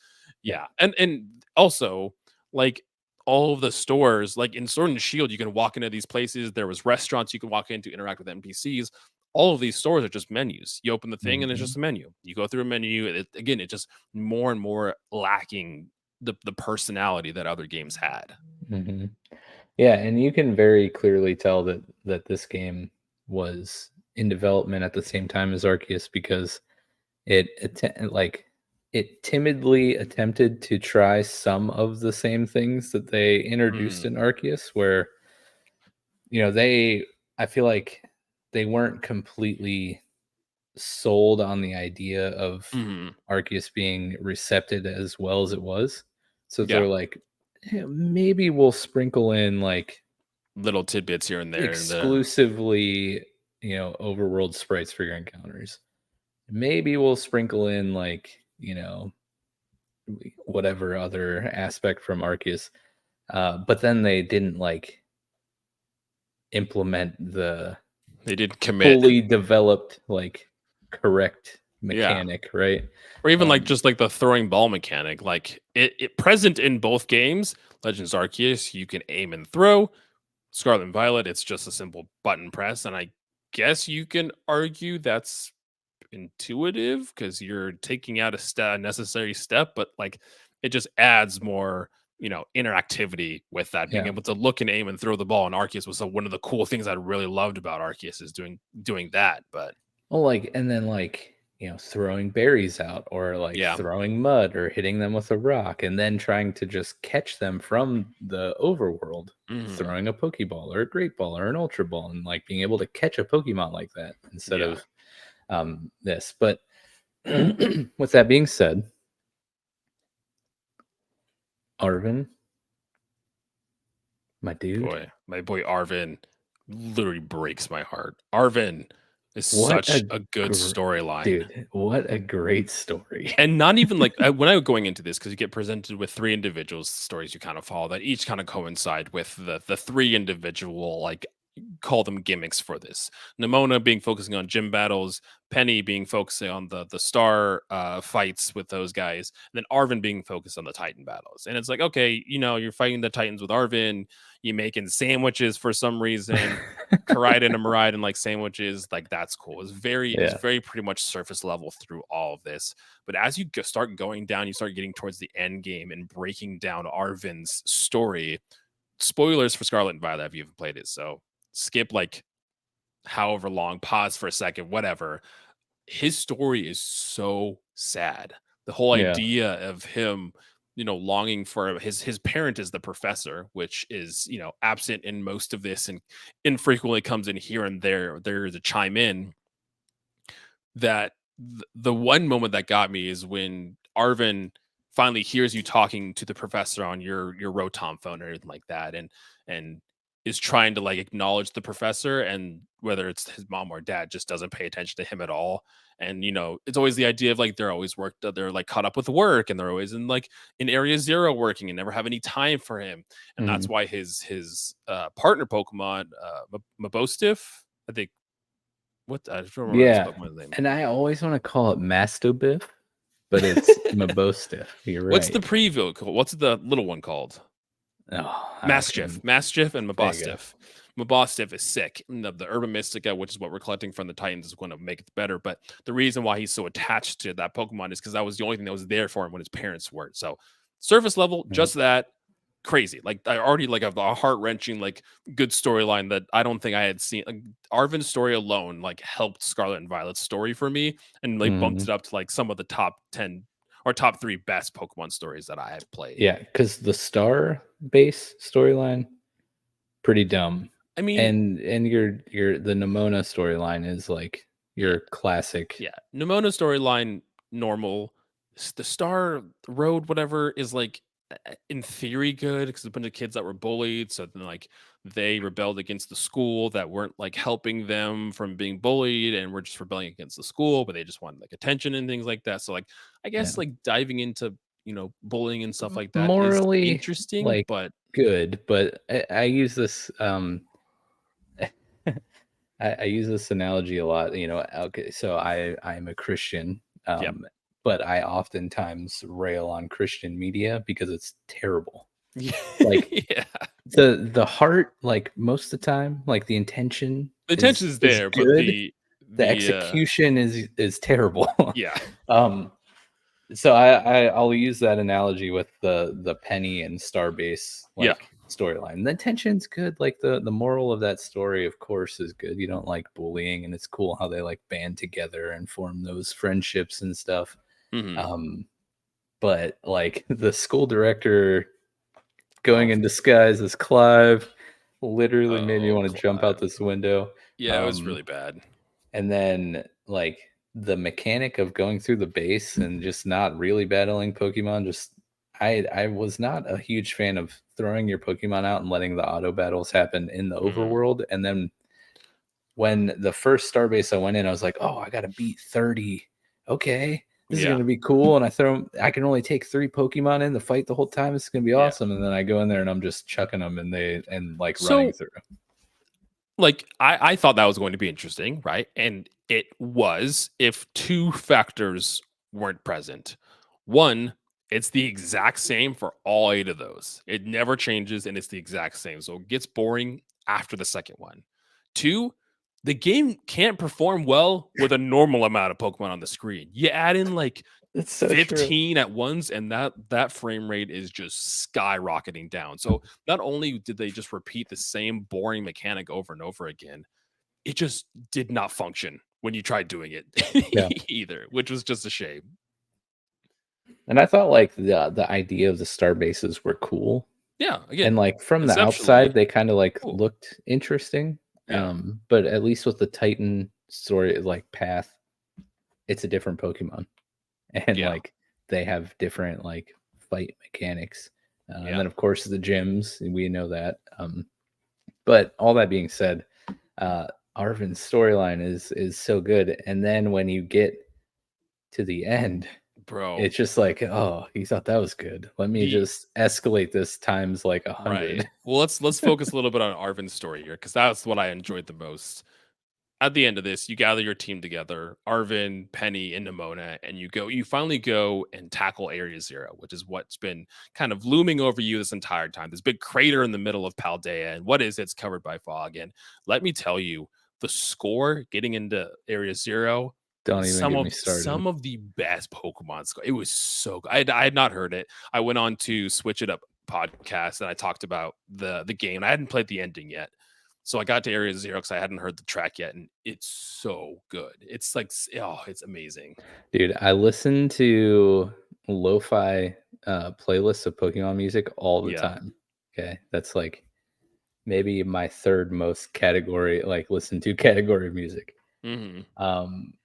Yeah. Yeah. And also like all of the stores, like in Sword and Shield, you can walk into these places. There was restaurants you can walk in to interact with NPCs. All of these stores are just menus. You open the thing and it's Mhm. just a menu. You go through a menu. Again, it just more and more lacking the personality that other games had. Mhm. Yeah, and you can very clearly tell that this game was in development at the same time as Arceus because like it timidly attempted to try some of the same things that they introduced Mm, in Arceus, where they I feel like they weren't completely sold on the idea of mhm. Arceus being recepted as well as it was. So Yeah. they're like, maybe we'll sprinkle in like Little tidbits here and there. And exclusively, overworld sprites for your encounters. Maybe we'll sprinkle in like, whatever other aspect from Arceus. But then they didn't like implement the they didn't commit. fully developed, like correct Yeah. mechanic, right? Or even like Um, just like the throwing ball mechanic, like it present in both games. Legends Arceus, you can aim and throw. Scarlet and Violet, it's just a simple button press, and I guess you can argue that's intuitive because you're taking out a necessary step, but like it just adds more, interactivity with that being yeah. able to look and aim and throw the ball. And Arceus was one of the cool things I really loved about Arceus is doing that. But Well, like, and then like, throwing berries out or like yeah, throwing mud or hitting them with a rock and then trying to just catch them from the overworld, mhm, throwing a Pokeball or a Great Ball or an Ultra Ball and like being able to catch a Pokemon like that instead yeah, of this. But with that being said, Arvin, my dude, boy, my boy Arvin literally breaks my heart. Arvin is what such a a good gr- storyline. dude, what a great story. And not even like when I was going into this, because you get presented with three individuals, stories you kind of follow that each kind of coincide with the three individual, like call them gimmicks for this. Nimona being focusing on gym battles, Penny being focusing on the star fights with those guys, and then Arvin being focused on the Titan battles. And it's like, okay, you're fighting the Titans with Arvin, you making sandwiches for some reason. Karide and Maride and like sandwiches, like that's cool. It's Yeah. very pretty much surface level through all of this. But as you start going down, you start getting towards the end game and breaking down Arvin's story. Spoilers for Scarlet and Violet if you haven't played it. So skip like however long, pause for a second, whatever. His story is so sad. The whole Yeah. idea of him, longing for his parent is the professor, which is, absent in most of this and infrequently comes in here and there to chime in. That the one moment that got me is when Arvin finally hears you talking to the professor on your Rotom phone or anything like that, and is trying to like acknowledge the professor, and whether it's his mom or dad just doesn't pay attention to him at all. And it's always the idea of like they're like caught up with work, and they're always in area zero working and never have any time for him. And that's Mhm. why his partner Pokemon, Mabostiff, I think, I don't remember his Yeah, Pokemon name. and I always wanna call it Mastobiff, but it's Mabostiff, you're What's the right. preview called? What's the little one called? Oh, Mastiff and there you go. Mabostiff. Mabostiff is sick. And the Urban Mystica, which is what we're collecting from the Titans, is going to make it better. But the reason why he's so attached to that Pokemon is because that was the only thing that was there for him when his parents weren't. So surface level, just that crazy. Like I already like a heart wrenching, like good storyline that I don't think I had seen. Like, Arvin's story alone like helped Scarlet and Violet's story for me and like bumped it up to like some of the top 10 or top 3 best Pokemon stories that I have played. Yeah, because the star base storyline, pretty dumb. I mean, and your the Nimona storyline is like your classic. yeah, Nimona storyline normal. The Star Road, whatever, is like in theory good because a bunch of kids that were bullied, so then like they rebelled against the school that weren't like helping them from being bullied and were just rebelling against the school, but they just wanted like attention and things like that. So like I guess like diving into bullying and stuff like that is Morally, interesting, like, but good, but I use this I use this analogy a lot. Okay, so I'm a Christian, Yep. but I oftentimes rail on Christian media because it's terrible. Yeah. Like Yeah. the heart, like most of the time, like the intention The intention is is there, but good. the The the execution is terrible. yeah. So I'll use that analogy with the Penny and Starbase Yeah. like storyline. The tension's good. Like the moral of that story, of course, is good. You don't like bullying, and it's cool how they like band together and form those friendships and stuff. Mhm. But like the school director going Oh, in disguise as Clive literally made me oh, want to jump out Clive. this window. Yeah, it was really bad. And then like the mechanic of going through the base and just not really battling Pokemon, just I was not a huge fan of throwing your Pokemon out and letting the auto battles happen in the Mhm. overworld. And then when the first Starbase I went in, I was like, oh, I gotta beat 30. Okay. This is Yeah. gonna be cool. And I can only take 3 Pokemon in the fight the whole time. It's gonna be Yeah. awesome. And then I go in there and I'm just chucking them and like running So, through. like, I thought that was going to be interesting, right? And it was if 2 factors weren't present. One, it's the exact same for all 8 of those. It never changes, and it's the exact same. So it gets boring after the second one. 2, the game can't perform well with a normal amount of Pokemon on the screen. You add in, like, It's so true. 15 at once, and that frame rate is just skyrocketing down. So not only did they just repeat the same boring mechanic over and over again, it just did not function when you tried doing it Yeah. either, which was just a shame. And I thought like the idea of the star bases were cool. Yeah, And again, like from the conceptually outside, they kind of like cool. looked interesting. Yeah, But at least with the Titan story like path, it's a different Pokemon. And yeah, like they have different like fight mechanics. And yeah. then of course the gyms, we know that. But all that being said, uh Arvin's storyline is so good. And then when you get to the end, Bro, it's just like, oh, you thought that was good. Let me the just escalate this times like right. 100. Well, let's focus a little bit on Arvin's story here because that's what I enjoyed the most. At the end of this, you gather your team together, Arvin, Penny, and Nimona, and you finally go and tackle Area Zero, which is what's been kind of looming over you this entire time. This big crater in the middle of Paldea, and what is it? It's covered by fog. And let me tell you, the score getting into Area Zero, Don't even some get of me started. some of the best Pokemon score. It was so good. I had not heard it. I went on to Switch It Up podcast and I talked about the game. I hadn't played the ending yet. So I got to Area Zero because I hadn't heard the track yet, and it's so good. It's like, oh, it's amazing. Dude, I listen to lo-fi playlists of Pokemon music all the Yeah. time. Okay. That's like maybe my third most category, like listen to category of music. Hmm.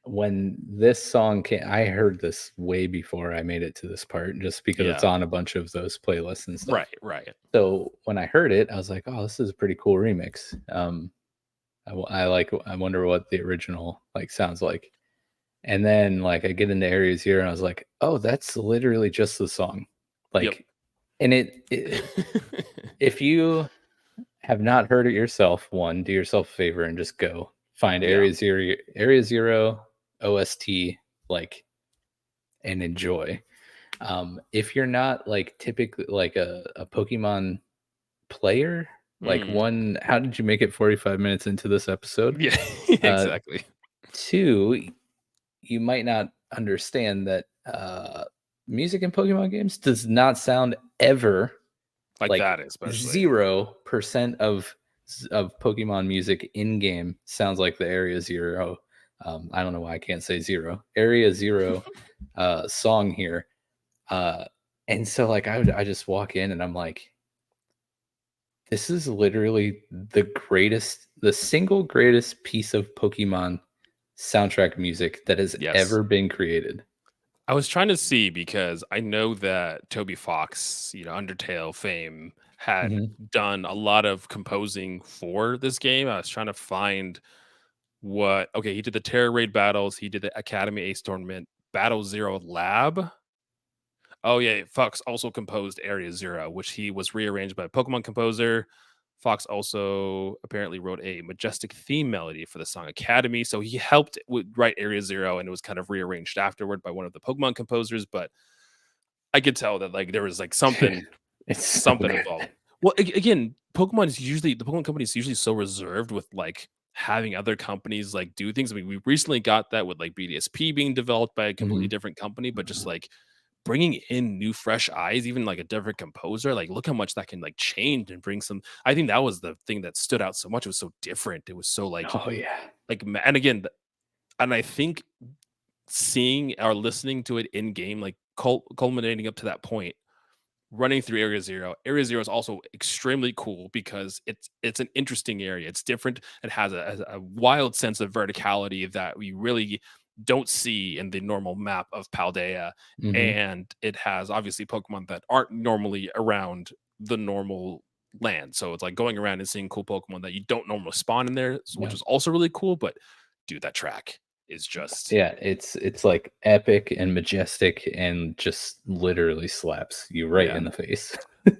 When this song came, I heard this way before I made it to this part, just because it's Yeah. on a bunch of those playlists and stuff. Right. Right. So when I heard it, I was like, "Oh, this is a pretty cool remix." I wonder what the original like sounds like. And then like I get into Area Zero, and I was like, "Oh, that's literally just the song." Yep. Like, and if you have not heard it yourself, one, do yourself a favor and just go find Yeah. Area Zero OST, like, and enjoy. If you're not like typically like a Pokemon player. Like, Mm. one, how did you make it 45 minutes into this episode? Yeah, Uh, exactly. two, you might not understand that music in Pokemon games does not sound ever Like like that especially. 0% of Pokemon music in game sounds like the Area Zero. I don't know why I can't say zero. Area Zero song here. Uh, and so like I just walk in and I'm like, this is literally the single greatest piece of Pokemon soundtrack music that has Yes. ever been created. I was trying to see because I know that Toby Fox, Undertale fame, had Mhm. done a lot of composing for this game. I was trying to find he did the Terror Raid battles, he did the Academy Ace tournament, Battle Zero Lab. Oh yeah, Fox also composed Area Zero, which he was rearranged by a Pokemon composer. Fox also apparently wrote a majestic theme melody for the song Academy. So he helped write Area Zero and it was kind of rearranged afterward by one of the Pokemon composers. But I could tell that like there was like It's so something good. involved. Well, again, the Pokemon company is usually so reserved with like having other companies like do things. I mean, we recently got that with like BDSP being developed by a completely Mhm. different company, but just like bringing in new fresh eyes, even like a different composer, like look how much that can like change and bring some. I think that was the thing that stood out so much. It was so different. It was so Oh yeah. and again, and I think seeing or listening to it in game, like culminating up to that point, running through Area Zero. Area Zero is also extremely cool because it's an interesting area. It's different. It has a wild sense of verticality that we really don't see in the normal map of Paldea. Mhm. And it has obviously Pokemon that aren't normally around the normal land. So it's like going around and seeing cool Pokemon that you don't normally spawn in there, which Yeah. is also really cool. But dude, that track is just Yeah, it's like epic and majestic and just literally slaps you right yeah. in the face.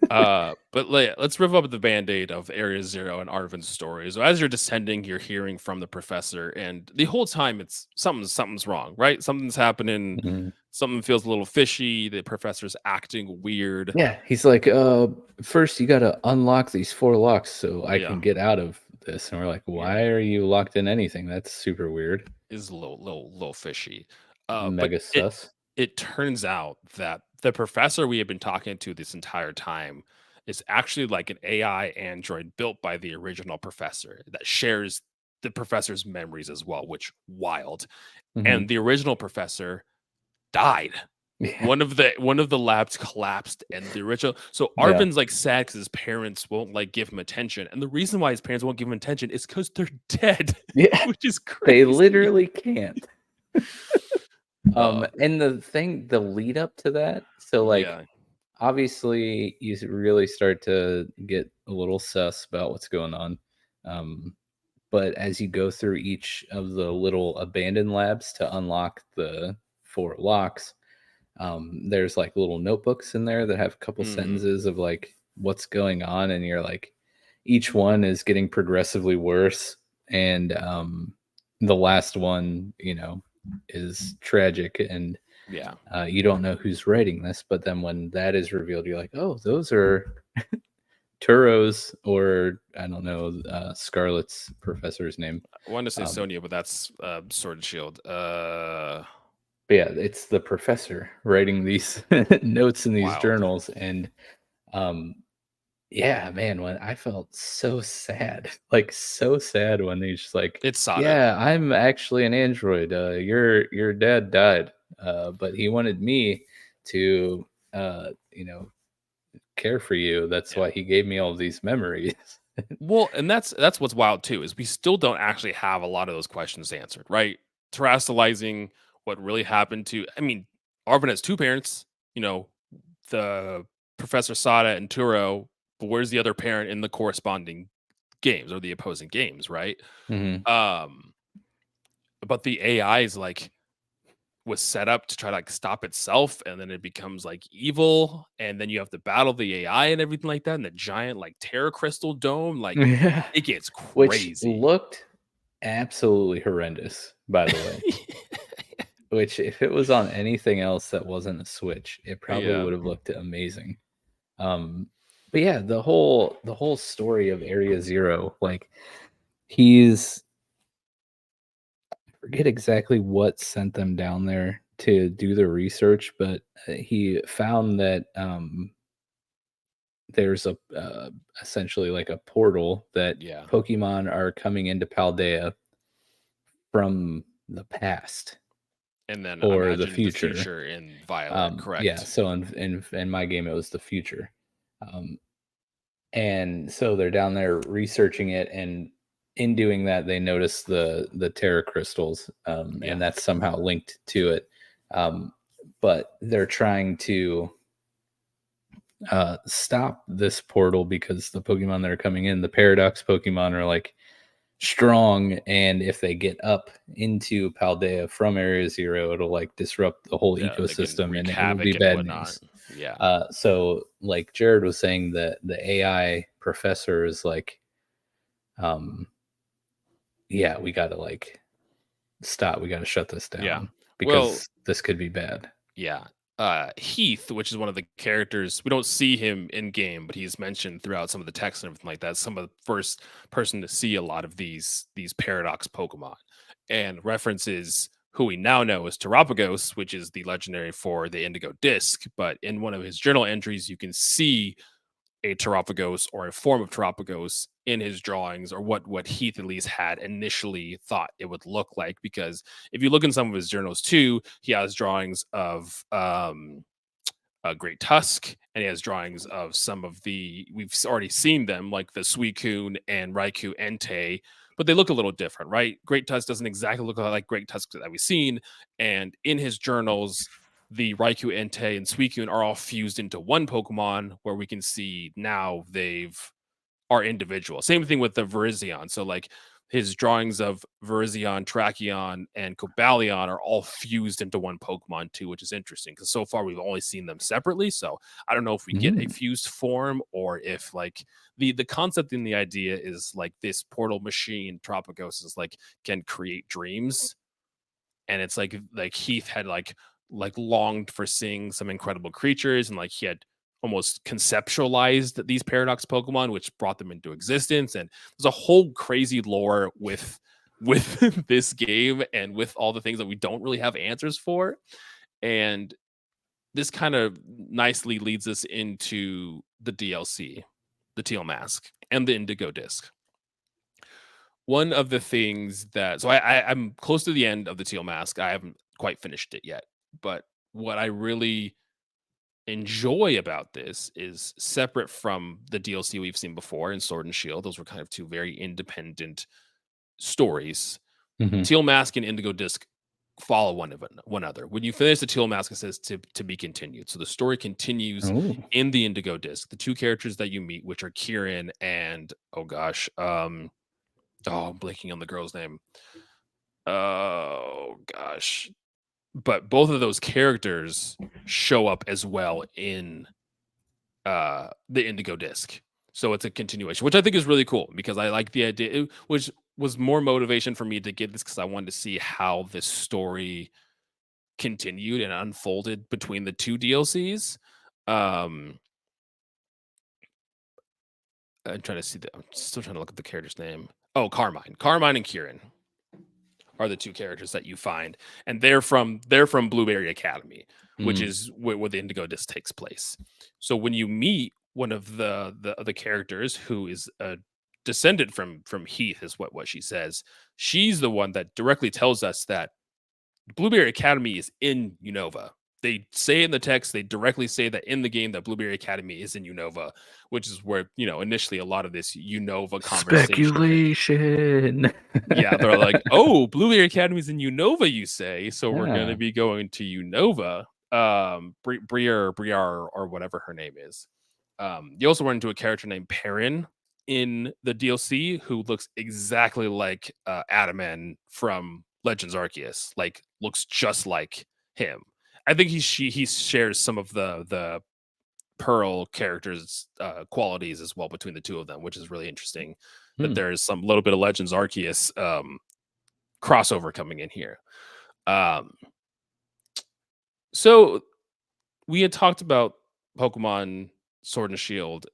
But let's rip up the band-aid of Area Zero and Arvin's story. So as you're descending, you're hearing from the professor, and the whole time it's something's wrong, right? Something's happening, Mhm. something feels a little fishy, the professor's acting weird. Yeah, he's like, first you gotta unlock these 4 locks so I Yeah, can get out of this." And we're like, yeah, "Why are you locked in anything? That's super weird." is a little fishy. But Mega sus. it turns out that the professor we have been talking to this entire time is actually like an AI android built by the original professor that shares the professor's memories as well, which wild. And Mhm. the original professor died. Yeah. One of the labs collapsed, and the original. So Yeah. Arvin's like sad because his parents won't like give him attention, and the reason why his parents won't give him attention is because they're dead, Yeah. which is They crazy. literally can't. Uh, And the lead up to that, so, like, yeah. obviously, really start to get a little sus about what's going on, um, but as you go through each of the little abandoned labs to unlock the 4 locks, there's, like, little notebooks in there that have a couple Hmm. sentences of, like, what's going on, and you're like each one is getting progressively worse, and, the last one, is tragic, and Yeah. you don't know who's writing this, but then when that is revealed, you're like, "Oh, those are Turo's," or I don't know, Scarlet's professor's name. I wanted to say Um, Sonia, but that's Sword and Shield. but yeah, it's the professor writing these notes in these Wild. journals, and um, yeah, man, when I felt so sad, like so sad when he's just like, It's Sada. "Yeah, I'm actually an android. Your dad died, but he wanted me to, care for you. That's Yeah. why he gave me all these memories." Well, and that's what's wild too, is we still don't actually have a lot of those questions answered, right? Terrestrializing what really happened to I mean, Arvin has two parents, the Professor Sada and Turo, but where's the other parent in the corresponding games or the opposing games, right? Mhm. Um, but the AI is like was set up to try to like stop itself and then it becomes like evil and then you have to battle the AI and everything like that and the giant like terror crystal dome like Yeah. it gets Which crazy. looked absolutely horrendous, by the way. Which, if it was on anything else that wasn't a Switch, it probably Yeah. would have looked amazing. Um But yeah, the whole story of Area Zero, like he's I forget exactly what sent them down there to do the research, but he found that there's a essentially like a portal that Yeah. Pokemon are coming into Paldea from the past And then or the imagine the future. future in Violet, Yeah, correct? so in my game it was the future. Um, and so they're down there researching it, and in doing that they notice the Terra crystals, Yeah. and that's somehow linked to it. Um, but they're trying to stop this portal because the Pokemon that are coming in, the Paradox Pokemon, are like strong, and if they get up into Paldea from Area Zero, it'll like disrupt the whole Yeah, they can ecosystem, wreak and it'll be havoc and bad whatnot. news. Yeah. So like Jared was saying, that the AI professor is like, um, yeah, we gotta like stop, we gotta shut this Yeah. down Well, because this could be bad. yeah. Heath, which is one of the characters, we don't see him in game, but he's mentioned throughout some of the text and everything like that. Some of the first person to see a lot of these paradox Pokemon, and references who we now know as Terapagos, which is the legendary for the Indigo Disc. But in one of his journal entries, you can see a Terapagos or a form of Terapagos in his drawings, or what Heath at least had initially thought it would look like. Because if you look in some of his journals too, he has drawings of a Great Tusk, and he has drawings of some of the, we've already seen them, like the Suicune and Raikou Entei, but they look a little different, right? Great Tusk doesn't exactly look like Great Tusk that we've seen, and in his journals, the Raikou Entei and Suicune are all fused into one Pokemon, where we can see now they've are individual. Same thing with the Virizion. So like his drawings of Virizion, Tracheon, and Cobalion are all fused into one Pokemon too, which is interesting because so far we've only seen them separately. So I don't know if we get a Mm. fused form, or if like the concept and the idea is like this portal machine Tropicos is like can create dreams, and it's like Heath had like longed for seeing some incredible creatures, and like he had almost conceptualized these paradox Pokemon, which brought them into existence. And there's a whole crazy lore with this game, and with all the things that we don't really have answers for. And this kind of nicely leads us into the DLC, the Teal Mask and the Indigo Disc. One of the things that, so I'm close to the end of the Teal Mask. I haven't quite finished it yet, but what I really enjoy about this is, separate from the DLC we've seen before in Sword and Shield, those were kind of two very independent stories. Hmm. Teal Mask and Indigo Disc follow one another. When you finish the Teal Mask, it says to be continued. So the story continues Oh, in the Indigo Disc. The two characters that you meet, which are Kieran and, oh gosh, oh, I'm blanking on the girl's name. Oh gosh. But both of those characters show up as well in the Indigo Disc. So it's a continuation, which I think is really cool, because I like the idea, which was more motivation for me to get this, because I wanted to see how this story continued and unfolded between the two DLCs. Um I'm trying to see I'm still trying to look at the character's name. Oh, Carmine. Carmine and Kieran are the two characters that you find, and they're from Blueberry Academy, which mm. is where the Indigo Disc takes place. So when you meet one of the other characters, who is a descendant from Heath, is what she says. She's the one that directly tells us that Blueberry Academy is in Unova. They say in the text, they directly say that in the game, that Blueberry Academy is in Unova, which is where, initially a lot of this Unova conversation came. Speculation. Yeah, they're like, "Oh, Blueberry Academy's in Unova, you say? So we're gonna Yeah. be going to Unova." Briar, or whatever her name is. You also run into a character named Perrin in the DLC, who looks exactly like Adaman from Legends Arceus. Like, looks just like him. I think he shares some of the Pearl characters qualities as well between the two of them, which is really interesting. That Hmm. there's some little bit of Legends Arceus crossover coming in here. Um, so we had talked about Pokemon Sword and Shield,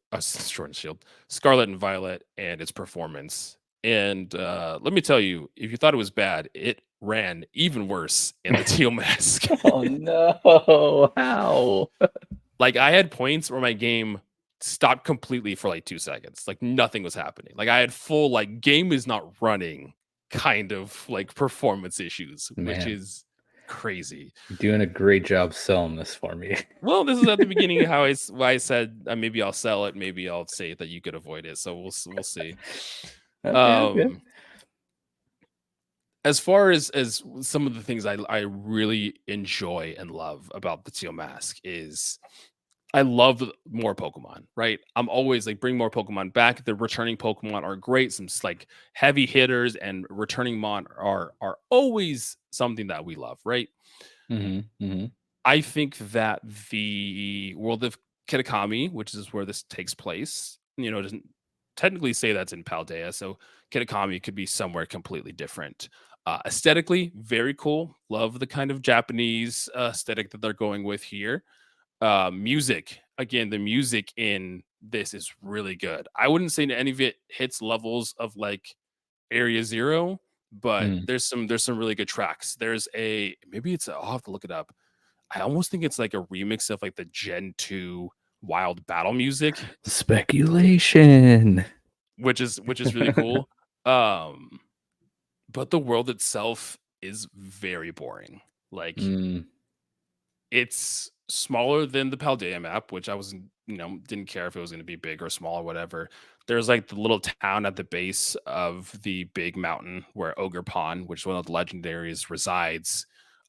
Scarlet and Violet, and its performance. And let me tell you, if you thought it was bad, it ran even worse in the Teal Mask. Oh no! How? Like I had points where my game stopped completely for like 2 seconds. Like nothing was happening. Like I had full like game is not running kind of like performance issues, which Man, is crazy. you're doing a great job selling this for me. Well, this is at the beginning how why I said maybe I'll sell it, maybe I'll say that you could avoid it. So we'll see. Okay, okay. Um as far as some of the things I really enjoy and love about the Teal Mask is I love more Pokemon, right? I'm always like bring more Pokemon back. The returning Pokemon are great. Some like heavy hitters and returning mon are always something that we love, right? Mm-hmm. I think that the world of Kitakami, which is where this takes place, doesn't technically say that's in Paldea, so Kitakami could be somewhere completely different. Aesthetically, very cool. Love the kind of Japanese aesthetic that they're going with here. Music, again, the music in this is really good. I wouldn't say any of it hits levels of like Area Zero, but Mm. there's some really good tracks. There's a maybe it's I'll have to look it up. I almost think it's like a remix of like the Gen 2 Wild Battle music, Speculation. which is really cool. Um, but the world itself is very boring. Like Mm. it's smaller than the Paldea map, which I wasn't, didn't care if it was going to be big or small or whatever. There's like the little town at the base of the big mountain where Ogre Pond, which is one of the legendaries, resides.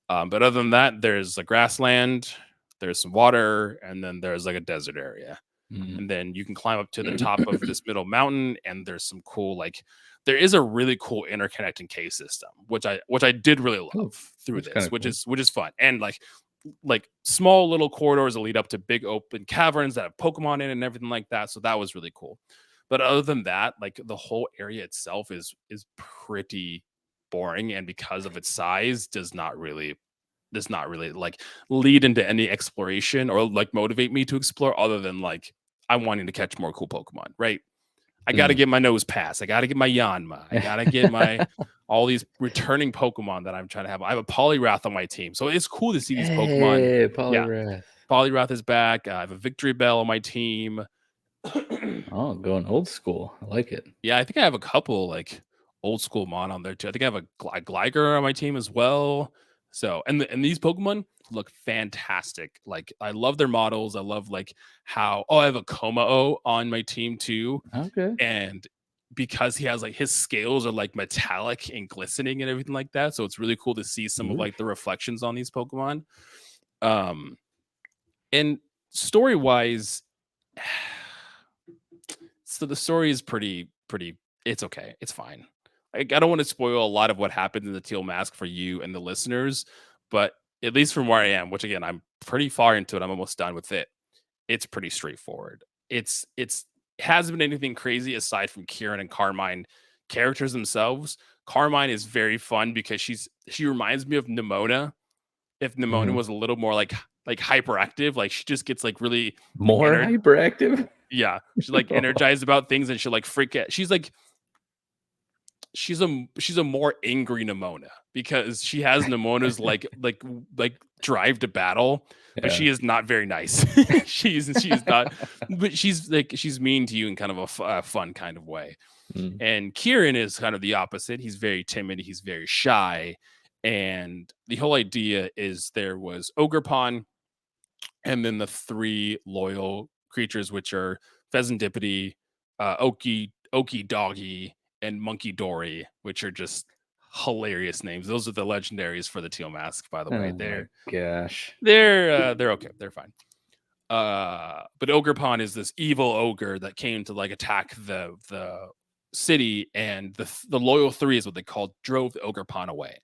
But other than that, there's a grassland, there's some water, and then there's like a desert area. Mm. And then you can climb up to the top of this middle mountain, and there's some cool like there is a really cool interconnecting cave system, which I did really Ooh, love through that's kind this, of which cool. is fun. And like small little corridors that lead up to big open caverns that have Pokemon in and everything like that. So that was really cool. But other than that, like the whole area itself is pretty boring, and because of its size, does not really like lead into any exploration or like motivate me to explore other than like I'm wanting to catch more cool Pokemon, right? I got to Mm. get my nose pass. I got to get my Yanma. I got to get my all these returning Pokemon that I'm trying to have. I have a Poliwrath on my team. So it's cool to see these Pokemon. Hey, Yeah, Poliwrath. Poliwrath is back. I have a Victory Bell on my team. Oh, going old school. I like it. Yeah, I think I have a couple like old school mon on there too. I think I have a Gligar on my team as well. So, and these Pokemon look fantastic. Like I love their models. I love like how I have a Komao on my team too, Okay. and because he has like his scales are like metallic and glistening and everything like that, so it's really cool to see some of Oof. like the reflections on these Pokemon. Um, and story wise, so the story is pretty it's okay. It's fine. I don't want to spoil a lot of what happened in the Teal Mask for you and the listeners, but at least from where I am, which again, I'm pretty far into it. I'm almost done with it. It's pretty straightforward. It's it hasn't been anything crazy aside from Kieran and Carmine characters themselves. Carmine is very fun because she reminds me of Nimona. If Nimona Mhm. was a little more like hyperactive, like she just gets like really More ener hyperactive? yeah, she's like energized about things and she'll like freak out. She's like she's a more angry Nimona because she has Nimona's like drive to battle, but Yeah. she is not very nice. she's not, but she's mean to you in kind of a fun kind of way. Mm. And Kieran is kind of the opposite. He's very timid. He's very shy. And the whole idea is there was Ogerpon, and then the three loyal creatures, which are Pheasantipity, Oki Doggy, and Monkey Dory, which are just hilarious names. Those are the legendaries for the Teal Mask, by the way. Oh my gosh. They're okay. They're fine. But Ogerpon is this evil ogre that came to like attack the city, and the loyal three is what they called drove the Ogerpon away,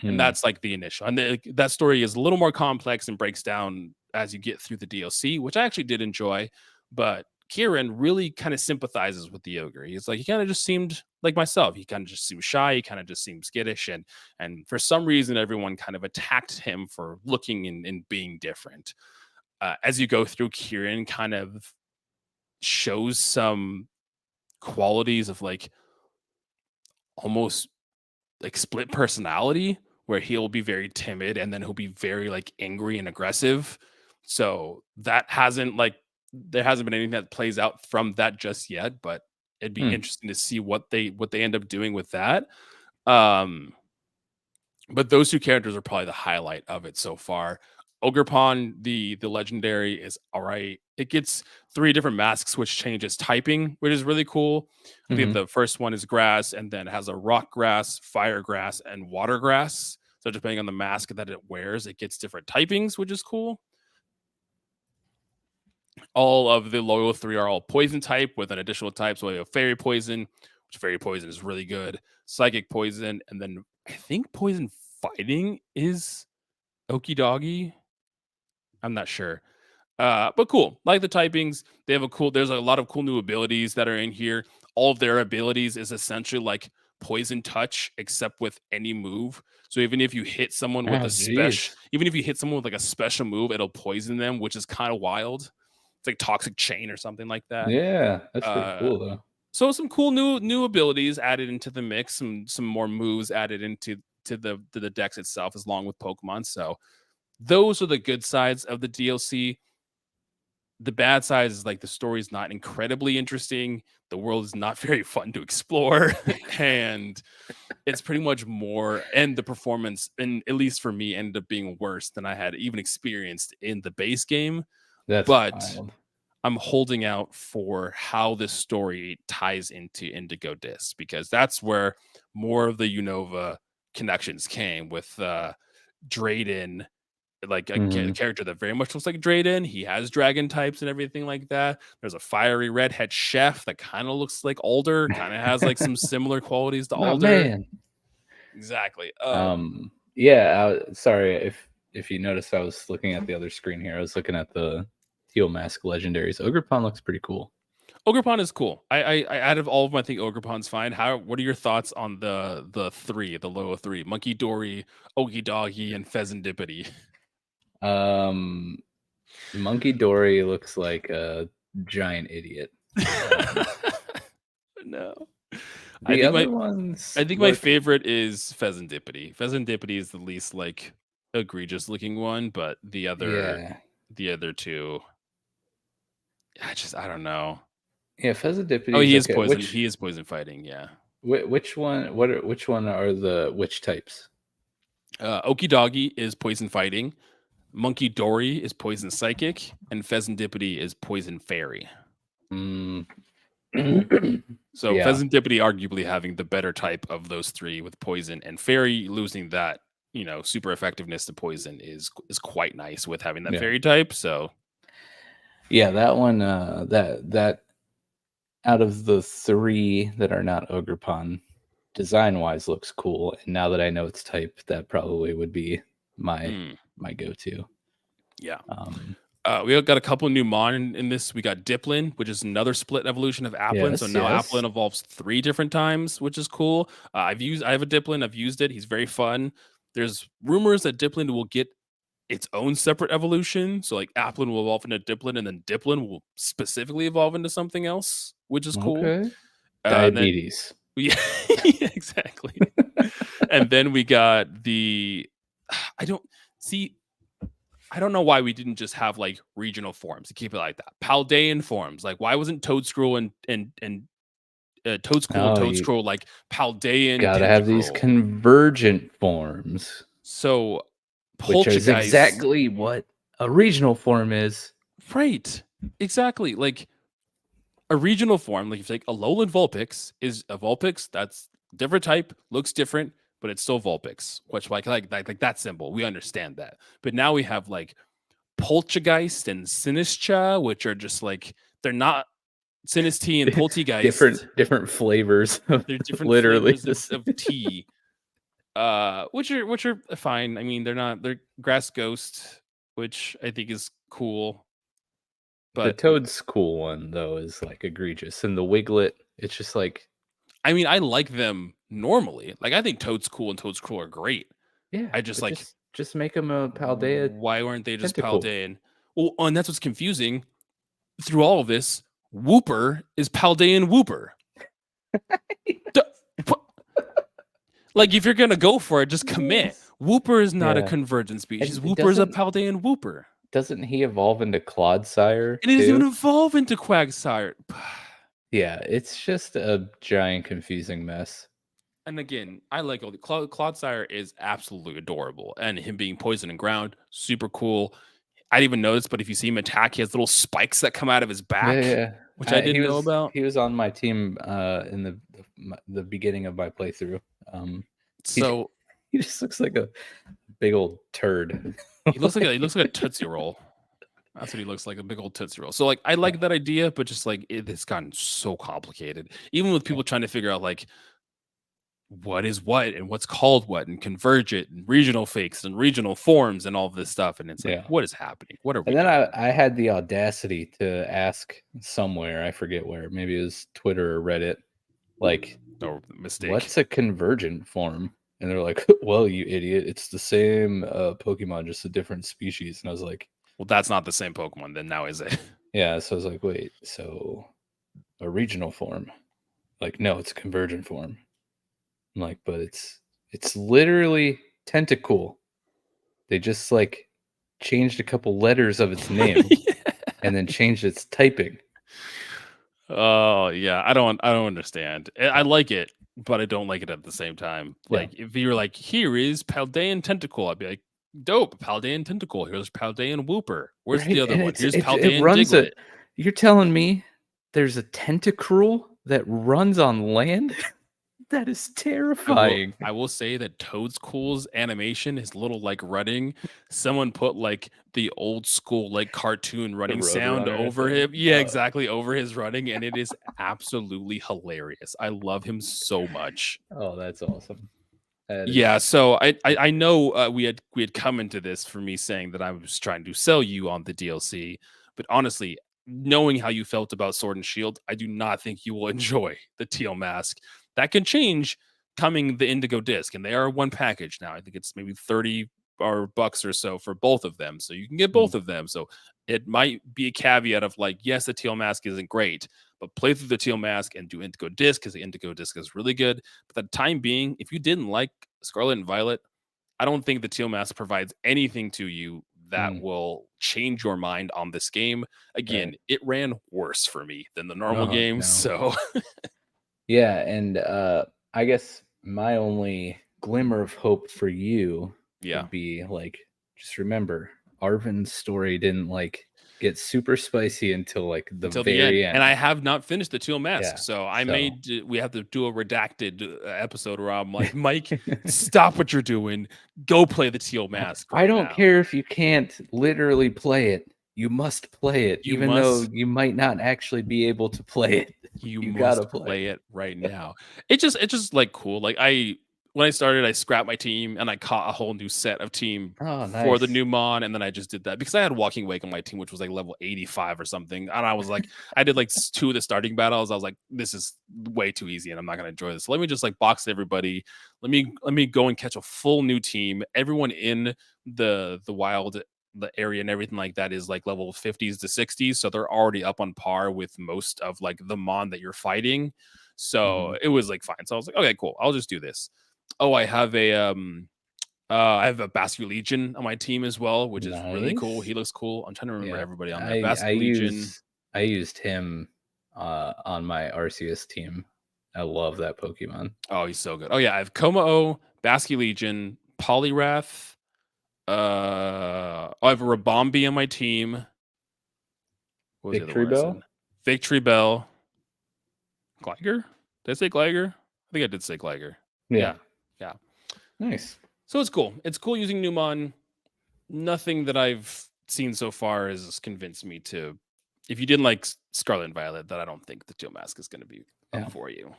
and Hmm. that's like the initial. And that story is a little more complex and breaks down as you get through the DLC, which I actually did enjoy. But Kieran really kind of sympathizes with the ogre. He's like he kind of just seemed like myself. He kind of just seemed shy. He kind of just seemed skittish, and for some reason, everyone kind of attacked him for looking and being different. As you go through, Kieran kind of shows some qualities of like almost like split personality where he'll be very timid and then he'll be very like angry and aggressive. So that hasn't like there hasn't been anything that plays out from that just yet, but it'd be Hmm. interesting to see what they end up doing with that. Um but those two characters are probably the highlight of it so far. Ogrepon, the legendary, is all right. It gets three different masks, which changes typing, which is really cool. I think Hmm. the first one is grass, and then it has a rock grass, fire grass, and water grass. So depending on the mask that it wears, it gets different typings, which is cool. All of the loyal three are all poison type with an additional type. So we have fairy poison, which fairy poison is really good. Psychic poison, and then I think poison fighting is Okie doggy. I'm not sure. But cool. Like the typings, they have a cool, there's a lot of cool new abilities that are in here. All of their abilities is essentially like poison touch, except with any move. So even if you hit someone with Oh, a special, jeez. even if you hit someone with like a special move, it'll poison them, which is kind of wild. It's like toxic chain or something like that. Yeah, that's pretty Uh, cool though. so some cool new abilities added into the mix, some more moves added into to the decks itself, as long with Pokemon. So those are the good sides of the DLC. The bad side is like the story is not incredibly interesting. The world is not very fun to explore, and it's pretty much more. And the performance, and at least for me, ended up being worse than I had even experienced in the base game. That's But wild. I'm holding out for how this story ties into Indigo Disc, because that's where more of the Unova connections came with Drayden, like a Hmm. character that very much looks like Drayden. He has dragon types and everything like that. There's a fiery redhead chef that kind of looks like Alder, kind of has like some similar qualities to My Alder. man. Exactly. Yeah. Sorry if you noticed, I was looking at the other screen here. I was looking at the Teal Mask legendaries. Ogrepon looks pretty cool. Ogrepon is cool. I out of all of them, I think Ogrepon's fine. What are your thoughts on the three, the lower three? Monkey Dory, Okie Doggy, and Pheasantipity. Um, Monkey Dory looks like a giant idiot. Um, No. I the think other my ones I think my look, favorite is Pheasantipity. Pheasantipity is the least like egregious looking one, but yeah, the other two, I don't know. yeah. Oh, Pheasantipity is okay. He is poison fighting, yeah. Which one? Which one are the which types? Okie Doggy is poison fighting, Monkey Dory is poison psychic, and Pheasantipity is poison fairy. Mm. So Yeah, Pheasantipity arguably having the better type of those three, with poison, and fairy losing that, super effectiveness to poison is quite nice with having that yeah, fairy type. So yeah. That one, that out of the three that are not Ogrepon, design wise looks cool. And now that I know its type, that probably would be my mm, my go to. yeah. Um, We got a couple new mon in this. We got Diplin, which is another split evolution of Applin. So yes, now yes. Applin evolves three different times, which is cool. I have a Diplin. I've used it. He's very fun. There's rumors that Diplin will get its own separate evolution. So like Applin will evolve into Diplin, and then Diplin will specifically evolve into something else, which is cool. Okay. And then Diabetes. yeah, yeah, exactly. And then we got the I don't see. I don't know why we didn't just have like regional forms to keep it like that. Paldean forms. Like why wasn't Toadscroll and Toadscool and Oh, you Toadscroll like Paldean gotta have these Tentacruel? convergent forms, So which is Poltergeist, exactly what a regional form is. right? Exactly. Like a regional form, like if you take a lowland Vulpix, is a Vulpix that's different type, looks different, but it's still Vulpix. Which like that symbol, we understand that. But now we have like Poltergeist and Sinistra, which are just like they're not Sinistea and Poltegeist. Different flavors of They're different literally flavors the of same. tea. Which are fine. I mean, they're Grass Ghost, which I think is cool. The But Toad's cool one though is like egregious, and the Wiglet, it's just like, I mean, I like them normally. Like I think Toad's cool and Toad's Cruel are great. yeah, I just but like just make him a Paldea why weren't they just tentacle. Paldean? Well, and that's what's confusing through all of this. Wooper is Paldean Wooper. Like, if you're gonna go for it, just commit. Yes. Wooper is not a Yeah. convergent species. And Wooper is a Paldean Wooper. doesn't he evolve into Clodsire And it doesn't too? even evolve into Quagsire. Yeah, it's just a giant confusing mess. And again, I like all the Clodsire is absolutely adorable, and him being poison and ground, super cool. I didn't even notice, but if you see him attack, he has little spikes that come out of his Yeah, back, yeah. which I He didn't know about. was on my team in the beginning of my playthrough. He So he just looks like a big old turd. he looks like a Tootsie Roll. That's what he looks like, a big old Tootsie Roll. So like I like that idea, but just like it's gotten so complicated. Even with people trying to figure out like what is what and what's called what and convergent and regional fakes and regional forms and all of this stuff. And it's like, Yeah. what is happening? What are we And then doing? I had the audacity to ask somewhere, I forget where, maybe it was Twitter or Reddit, like, No mistake. what's a convergent form? And they're like, well, you idiot, it's the same Pokemon, just a different species. And I was like, Well, that's not the same Pokemon then now, is it? yeah. So I was like, wait, so a regional form? Like, no, it's a convergent form. I'm like, but it's literally Tentacool. They just like changed a couple letters of its name and then changed its typing. Oh yeah, I don't understand. I like it, but I don't like it at the same time. Yeah. Like if you were like, here is Paldean Tentacle, I'd be like, dope, Paldean Tentacle. Here's Paldean Wooper. Where's the Right. other And one? Here's it Paldean runs Diglett. you're telling me there's a Tentacruel that runs on land? That is terrifying. I will say that Toad's animation, his little like running, someone put like the old school like cartoon The running sound Roadrunner over thing. him. Yeah, exactly, over his running, and it is absolutely hilarious. I love him so much. Oh, that's awesome. That Yeah, is so I know we had come into this for me saying that I was trying to sell you on the DLC, but honestly, knowing how you felt about Sword and Shield, I do not think you will enjoy the Teal Mask. That can change coming the Indigo Disc, and they are one package now. I think it's maybe 30 or bucks or so for both of them, so you can get both of them. So it might be a caveat of like, yes, the Teal Mask isn't great, but play through the Teal Mask and do Indigo Disc because the Indigo Disc is really good. But the time being, if you didn't like Scarlet and Violet, I don't think the Teal Mask provides anything to you that mm, will change your mind on this game. Again, right. it ran worse for me than the normal Oh game. no. So Yeah, and I guess my only glimmer of hope for you yeah, would be like, just remember, Arvin's story didn't like get super spicy until like the until the end. very And I end. have not finished the Teal Mask. Yeah. So So we have to do a redacted episode where I'm like, Mike, stop what you're doing. Go play the Teal Mask I right don't now. care if you can't literally play it. You must play it, You even though must you might not actually be able to play it. You You gotta must play play it. it right Yeah. now. It's just like cool. Like when I started, I scrapped my team and I caught a whole new set of team Oh, for the nice. new Mon, and then I just did that because I had Walking Wake on my team, which was like level 85 or something. And I was like, I did like two of the starting battles. I was like, this is way too easy, and I'm not gonna enjoy this. Let me just like box everybody. Let me go and catch a full new team. Everyone in the wild the area and everything like that is like level 50s to 60s, so they're already up on par with most of like the mon that you're fighting, so Mhm. it was like fine. So I was like, okay, cool, I'll just do this. Oh, I have a Basque Legion on my team as well, which is really cool. Nice. He looks cool. I'm trying to remember Yeah. everybody on there. Basque Legion. I used him on my Arceus team. I love that Pokemon. Oh, he's so good. Oh yeah, I have Como, Basque Legion, Poliwrath. I have a Rabombi on my team. What was the other Victory one I said? Bell? Victory Bell. Gligar? Did I say Gligar? I think I did say Gligar. Yeah. Yeah. Yeah. Nice. So it's cool. It's cool using Numon. Nothing that I've seen so far has convinced me to. If you didn't like Scarlet and Violet, that I don't think the Teal Mask is going to be Yeah. up for you.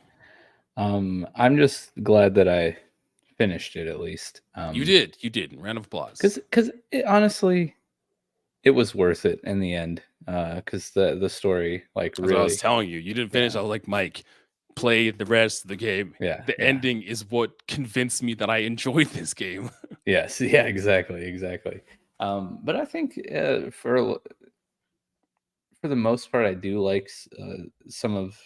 I'm just glad that I finished it at least. You did. Round of applause. Because honestly, it was worth it in the end. Because the story like That's what I was really, telling you. You didn't finish. yeah, I was like, Mike, play the rest of the game. yeah, The yeah. ending is what convinced me that I enjoyed this game. Yes, yeah, exactly. But I think for the most part, I do like some of,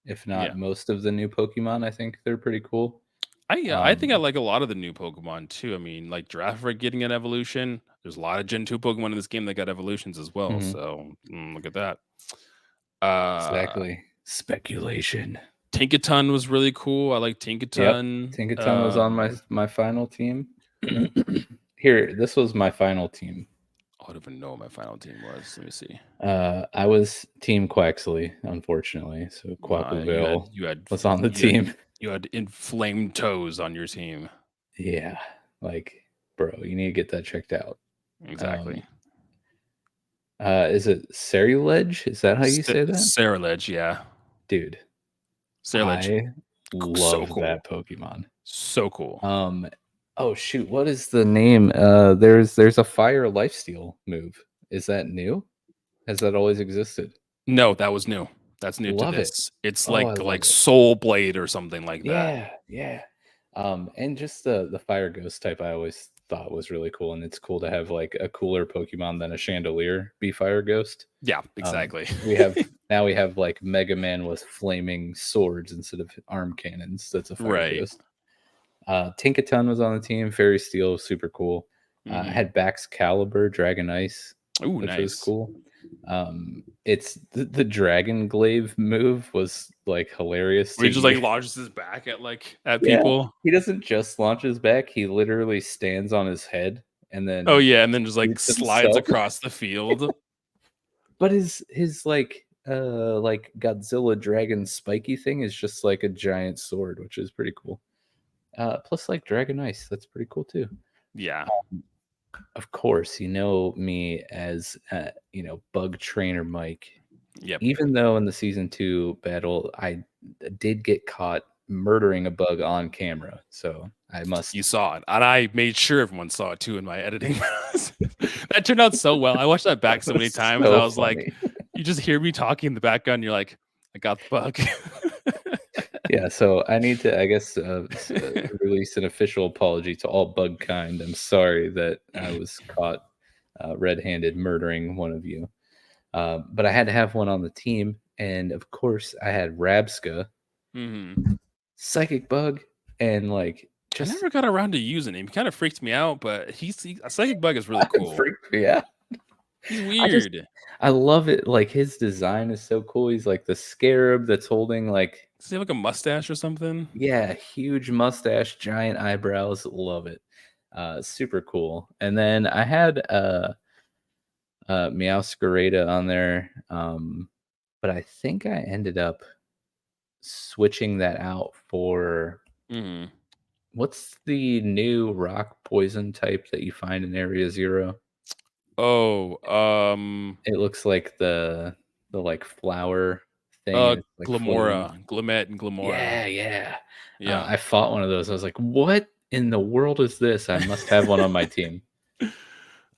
if Yeah. not most of the new Pokemon. I think they're pretty cool. I think I Um, like a lot of the new Pokemon too. I mean, like Draftlocke getting an evolution. There's a lot of Gen 2 Pokemon in this game that got evolutions as well. mhm, So look at that. Uh exactly. Speculation. Tinkaton was really cool. I like Yep. Tinkaton. Tinkaton was on my final team. Here, this was my final team. I don't even know what my final team was. Let me see. I was Team Quaxley, unfortunately. So You Quackville had was on the you had team. you had inflamed toes on your team. Yeah, like, bro, you need to get that checked out. Um, Exactly. is it Ceruledge? Is that how you say that? Ceruledge, yeah. Dude, Ceruledge. I So loved cool. that Pokemon. So cool. Um, oh shoot, what is the name? There's a fire lifesteal move. Is that new? Has that always existed? No, that was new. That's new to Love it. this. It's Oh, I like love it. Soul Blade or something like that. Yeah, yeah. And just the fire ghost type I always thought was really cool, and it's cool to have like a cooler Pokemon than a Chandelier be fire ghost. Yeah, exactly. We have like Mega Man with flaming swords instead of arm cannons. That's a fire Right. ghost. Tinkaton was on the team. Fairy Steel, super cool. I Mhm. had Bax Caliber, Dragon Ice, Ooh, which was nice. cool. It's the Dragon Glaive move was like hilarious Where to he just like you. launches his back at at Yeah, people. he doesn't just launch his back; he literally stands on his head and Oh then yeah, and then just like shoots slides himself. across the field. But his like Godzilla dragon spiky thing is just like a giant sword, which is pretty cool. Plus like Dragon Ice, that's pretty cool too. Yeah. Of course, you know me as Bug Trainer Mike. Yep. Even though in the season 2 battle I did get caught murdering a bug on camera, so I must. You saw it, and I made sure everyone saw it too in my editing. That turned out so well. I watched that back That so many was times. so I was like, funny. you just hear me talking in the background. You're like, I got the bug. Yeah, so I need to, I guess, release an official apology to all bug kind. I'm sorry that I was caught red-handed murdering one of you. But I had to have one on the team, and of course, I had Rabska, hmm Psychic Bug, and like I just never got around to using him. He kind of freaked me out, but a psychic bug is really cool. freaked me out. He's I just weird. I love it. Like his design is so cool. He's like the scarab that's holding like, Does he have like a mustache or something? yeah, huge mustache, giant eyebrows. Love it. Super cool. And then I had Meowscarada on there. But I think I ended up switching that out for, hmm what's the new rock poison type that you find in Area Zero? Oh, It looks like the like flower thing, and it's like floating. Glamora, Glamet, and Glamora. Yeah, yeah. Yeah. I fought one of those. I was like, "What in the world is this? I must have one on my team."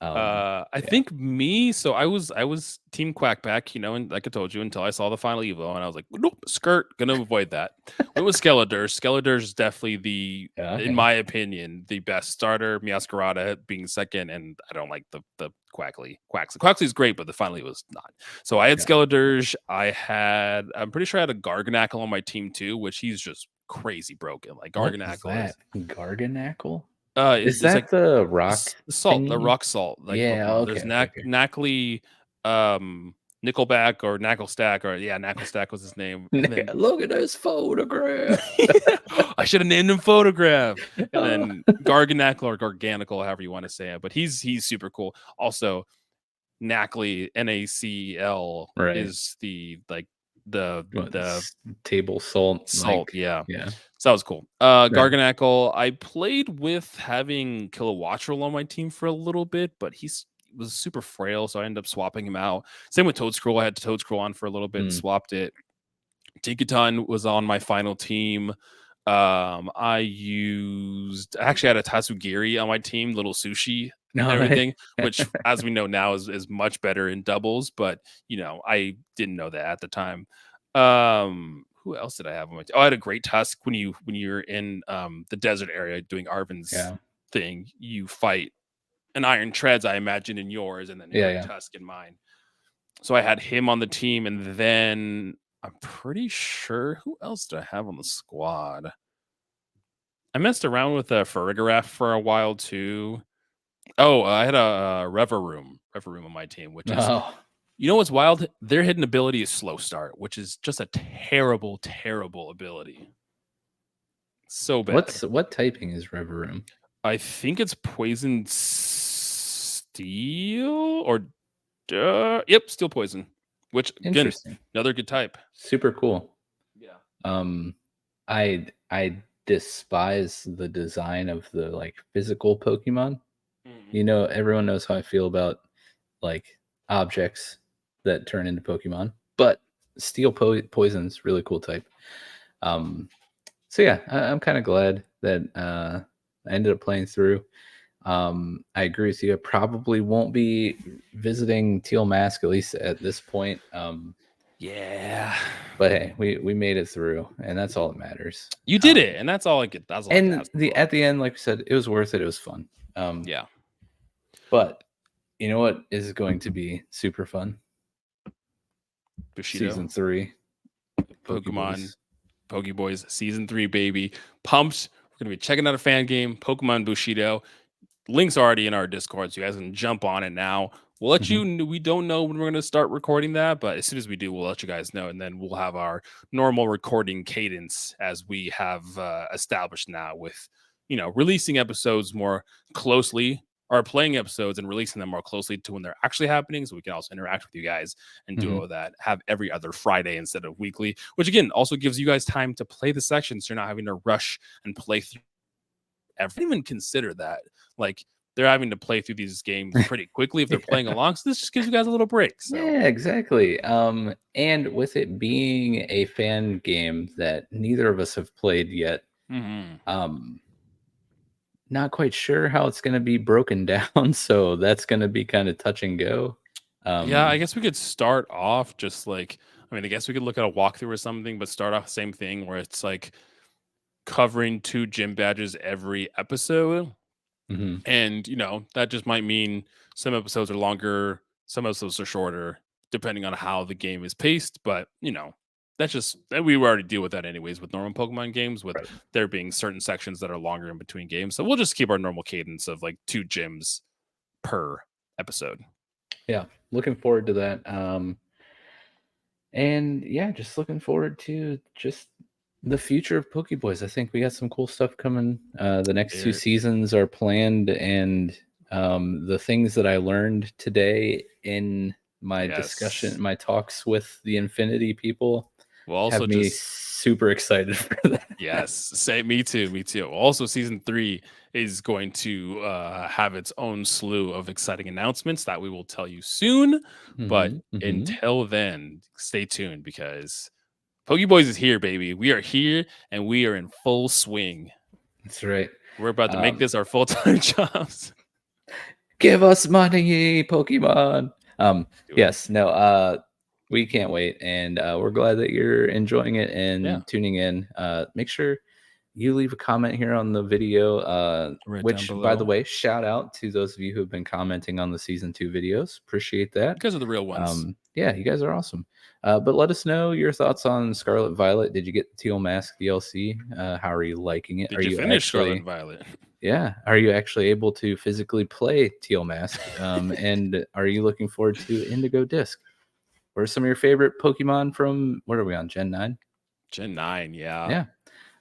I Yeah. think me. So I was Team Quackback, and like I told you, until I saw the final Evo, and I was like, nope, skirt, gonna avoid that. Went with Skeledirge. Skeledirge is definitely Yeah, in yeah. my opinion, the best starter. Meowscarada being second, and I don't like the Quaxley. Quaxley's great, but the final Evo was not. So I had Yeah. Skeledirge. I'm pretty sure I had a Garganackle on my team too, which he's just crazy broken. Like What is Garganackle that? is Garganackle? Is it's like that the rock the thingy? rock salt like Yeah, Pokemon. There's okay, okay, okay. Knackley, Nickelback or Knacklestack or yeah, Knacklestack was his name. And then Look at this photograph. I should have named him Photograph. And Oh, then Garganackle or Garganical, however you want to say it. But he's super cool. Also, Knackley, NACL right. is the like the Table salt, like, salt, yeah. yeah. So that was cool. Right. Garganackle, I played with having Kilowattrel on my team for a little bit, but was super frail, so I ended up swapping him out. Same with Toadscroll. I had Toadscroll on for a little bit and Mm. swapped it. Tinkaton was on my final team. I actually had a Tatsugiri on my team, little sushi and No, everything, which as we know now is much better in doubles, but I didn't know that at the time. Who else did I have on my team? Oh, I had a great Tusk when you're in the desert area doing Arvin's yeah. thing, you fight an Iron Treads, I imagine, in yours, and then Yeah, Great yeah. Tusk in mine. So I had him on the team, and then I'm pretty sure who else do I have on the squad? I messed around with a Farigiraf for a while too. Oh, I had a Reverum on my team, which is, Oh, you know what's wild? Their hidden ability is Slow Start, which is just a terrible, terrible ability. So bad. what typing is Reverum? I think it's Poison Steel or yep, Steel Poison. Which again, Interesting. another good type. Super cool. Yeah. I despise the design of the like physical Pokemon. Mhm. You know, everyone knows how I feel about like objects that turn into Pokemon, but Steel Poison's really cool type. So yeah, I'm kind of glad that I ended up playing through. I agree with you. I probably won't be visiting Teal Mask at least at this point. Yeah. But hey, we made it through, and that's all that matters. You did it, and that's all I could. That's all I could And ask the for. at the end, like I said, it was worth it. It was fun. Yeah. But you know what is going to be super fun? Bushido, Season 3, Pokemon, PokéBoys. PokéBoys, Season 3, baby. Pumped. We're going to be checking out a fan game, Pokemon Bushido. Link's already in our Discord, so you guys can jump on it now. We'll let Mhm. you we don't know when we're going to start recording that, but as soon as we do, we'll let you guys know. And then we'll have our normal recording cadence as we have established now with, releasing episodes more closely or playing episodes and releasing them more closely to when they're actually happening. So we can also interact with you guys and do all Mhm. of that. Have every other Friday instead of weekly, which again also gives you guys time to play the sections. So you're not having to rush and play through ever even consider that. Like they're having to play through these games pretty quickly if they're playing Yeah. along. So this just gives you guys a little break. So Yeah, exactly. And with it being a fan game that neither of us have played yet, mhm. um, not quite sure how it's going to be broken down. So that's going to be kind of touch and go. Yeah, I Um, guess we could start off just like, I guess we could look at a walkthrough or something, but start off same thing where it's like covering 2 gym badges every episode. mhm, And, that just might mean some episodes are longer, some episodes are shorter, depending on how the game is paced. But, that's just, and we already deal with that anyways with normal Pokemon games, with right. there being certain sections that are longer in between games. So we'll just keep our normal cadence of like 2 gyms per episode. Yeah, looking forward to that. And yeah, just looking forward to just the future of PokéBoys. I think we got some cool stuff coming. The next 2 There, seasons are planned, and the things that I learned today in my yes. discussion, my talks with the Infinity people, We'll have also me just super excited for that. Yes, say me too, me too. Also, season 3 is going to have its own slew of exciting announcements that we will tell you soon. But Hmm, hmm. until then, stay tuned because PokeBoys is here, baby. We are here and we are in full swing. That's right. We're about to make Um, this our full-time jobs. Give us money, Pokemon. Do it. Yes, no, we can't wait, and we're glad that you're enjoying it Yeah, and tuning in. Make sure you leave a comment here on the video. right down Which, by the below. way, shout out to those of you who have been commenting on the season 2 videos. Appreciate that. You guys are the real ones. Yeah, you guys are awesome. But let us know your thoughts on Scarlet Violet. Did you get the Teal Mask DLC? How are you liking it? Are Did you you finish Scarlet and actually Violet? yeah. Are you actually able to physically play Teal Mask? And are you looking forward to Indigo Disc? What are some of your favorite Pokemon from what are we on Gen 9? Gen 9, yeah. Yeah.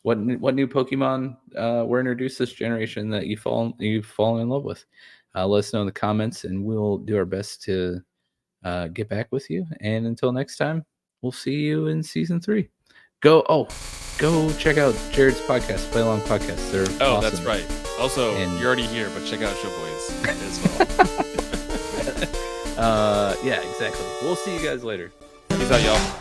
What new Pokemon were introduced this generation that you've fallen in love with? Let us know in the comments, and we'll do our best to get back with you. And until next time, we'll see you in season 3. Go check out Jared's podcast, Play Along Podcast. They're Oh, that's awesome. right. Also, And you're already here, but check out Showboys as well. yeah, exactly. We'll see you guys later. Peace out, y'all.